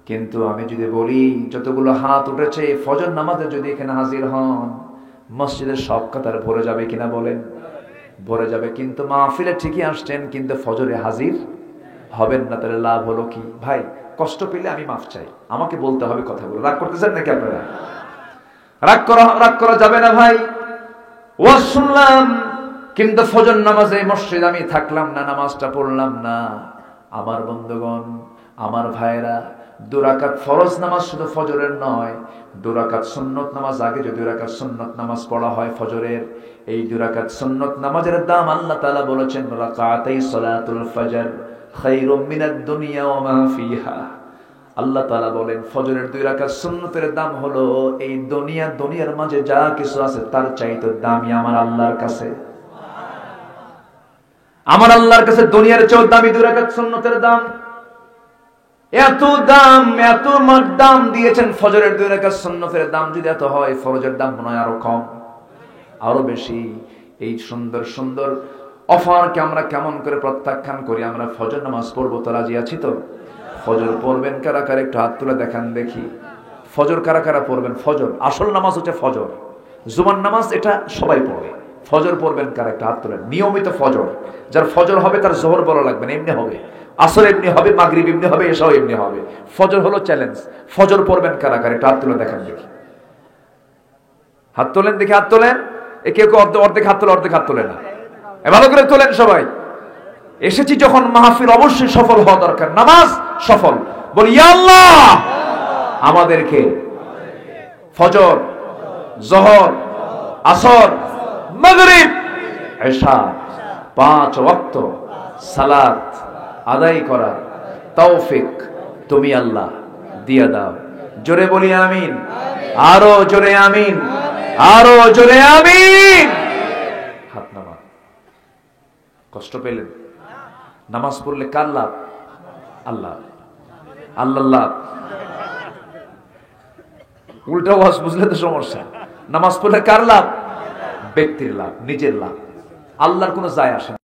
কিন্তু আমি যদি বলি যতগুলো হাত উঠেছে ফজর নামাজে যদি এখানে হাজির হন, মসজিদের সব কাতার ভরে যাবে কিনা বলেন? ভরে যাবে। কিন্তু মাহফিলে ঠিকই আসছেন, কিন্তু ফজরে হাজির হবেন না। তাহলে লাভ হলো কি? ভাই, কষ্ট পেলে আমি মাফ চাই, আমাকে বলতে হবে কথাগুলো। রাগ করতেছেন নাকি আপনারা? রাগ করা যাবে না ভাই। ওয়াজ শুনলাম, কিন্তু ফজর নামাজে মসজিদ আমি থাকলাম না, নামাজটা পড়লাম না। আমার বন্ধুগণ, আমার ভাইরা, 2 রাকাত ফরজ নামাজ শুধু ফজরের নয়, 2 রাকাত সুন্নত নামাজ আগে যদি 2 রাকাত সুন্নত নামাজ পড়া হয় ফজরের, এই 2 রাকাত সুন্নত নামাজের দাম আল্লাহ তাআলা বলেছেন রাকাতাই সালাতুল ফজর খায়রুম মিনাদ দুনিয়া ওয়া মা ফিহা। আল্লাহ তাআলা বলেন ফজরের 2 রাকাত সুন্নতের দাম হলো এই দুনিয়ার মাঝে যা কিছু আছে তার চাইতে দামি আমার আল্লাহর কাছে। আমার আল্লাহর কাছে দুনিয়ার চেয়ে দামি 2 রাকাত সুন্নতের দাম। এত দাম, এত দাম দিয়েছেন ফজরের 2 রাকাত সুন্নতের দাম যদি এত হয়, ফরজের দাম মনে হয় আরো কম, আরো বেশি। এই সুন্দর সুন্দর অফারকে আমরা কেমন করে প্রত্যাখ্যান করি? আমরা ফজর নামাজ পড়বো তো রাজি আছি তো? ফজর পড়বেন কারা কারা একটু হাত তুলে দেখান দেখি। ফজর কারা কারা পড়বেন? ফজর আসল নামাজ হচ্ছে ফজর, জুমার নামাজ এটা সবাই পড়ে। ফজর পড়বেন কারা একটু হাত তুলেন। নিয়মিত ফজর, যার ফজর হবে তার জোহর বলা লাগবে না, এমনি হবে। আসর এমনি হবে, মাগরিব এমনি হবে, এশাও এমনি হবে। ফজর হলো চ্যালেঞ্জ। ফজর পড়বেন কারা কারা একটু হাত তুলে দেখান দেখি। হাত তোলেন দেখি, হাত তোলেন। কেউ অর্ধেক হাত তোলে, অর্ধেক হাত তোলে না। ভালো করে তোলেন সবাই। এসেছি যখন মাহফিল অবশ্যই সফল হওয়া দরকার, নামাজ সফল। বলি ইয়া আল্লাহ, আমাদেরকে ফজর, জোহর, আসর, মাগরিব, এশা 5 ওয়াক্ত সালাত আদায় করার তৌফিক তুমি আল্লাহ দিয়া দাও। জোরে বলি আমিন। আরো জোরে আমিন, আরো জোরে আমিন। হাত নামা। কষ্ট পেলেন? নামাজ পড়লে কার লাভ? আল্লাহ, আল্লাহ লাভ। উল্টা ওয়াজ বুঝলে তো সমস্যা। নামাজ পড়লে কার লাভ? ব্যক্তির লাভ, নিজের লাভ। আল্লাহর কোনো যায় আসে না।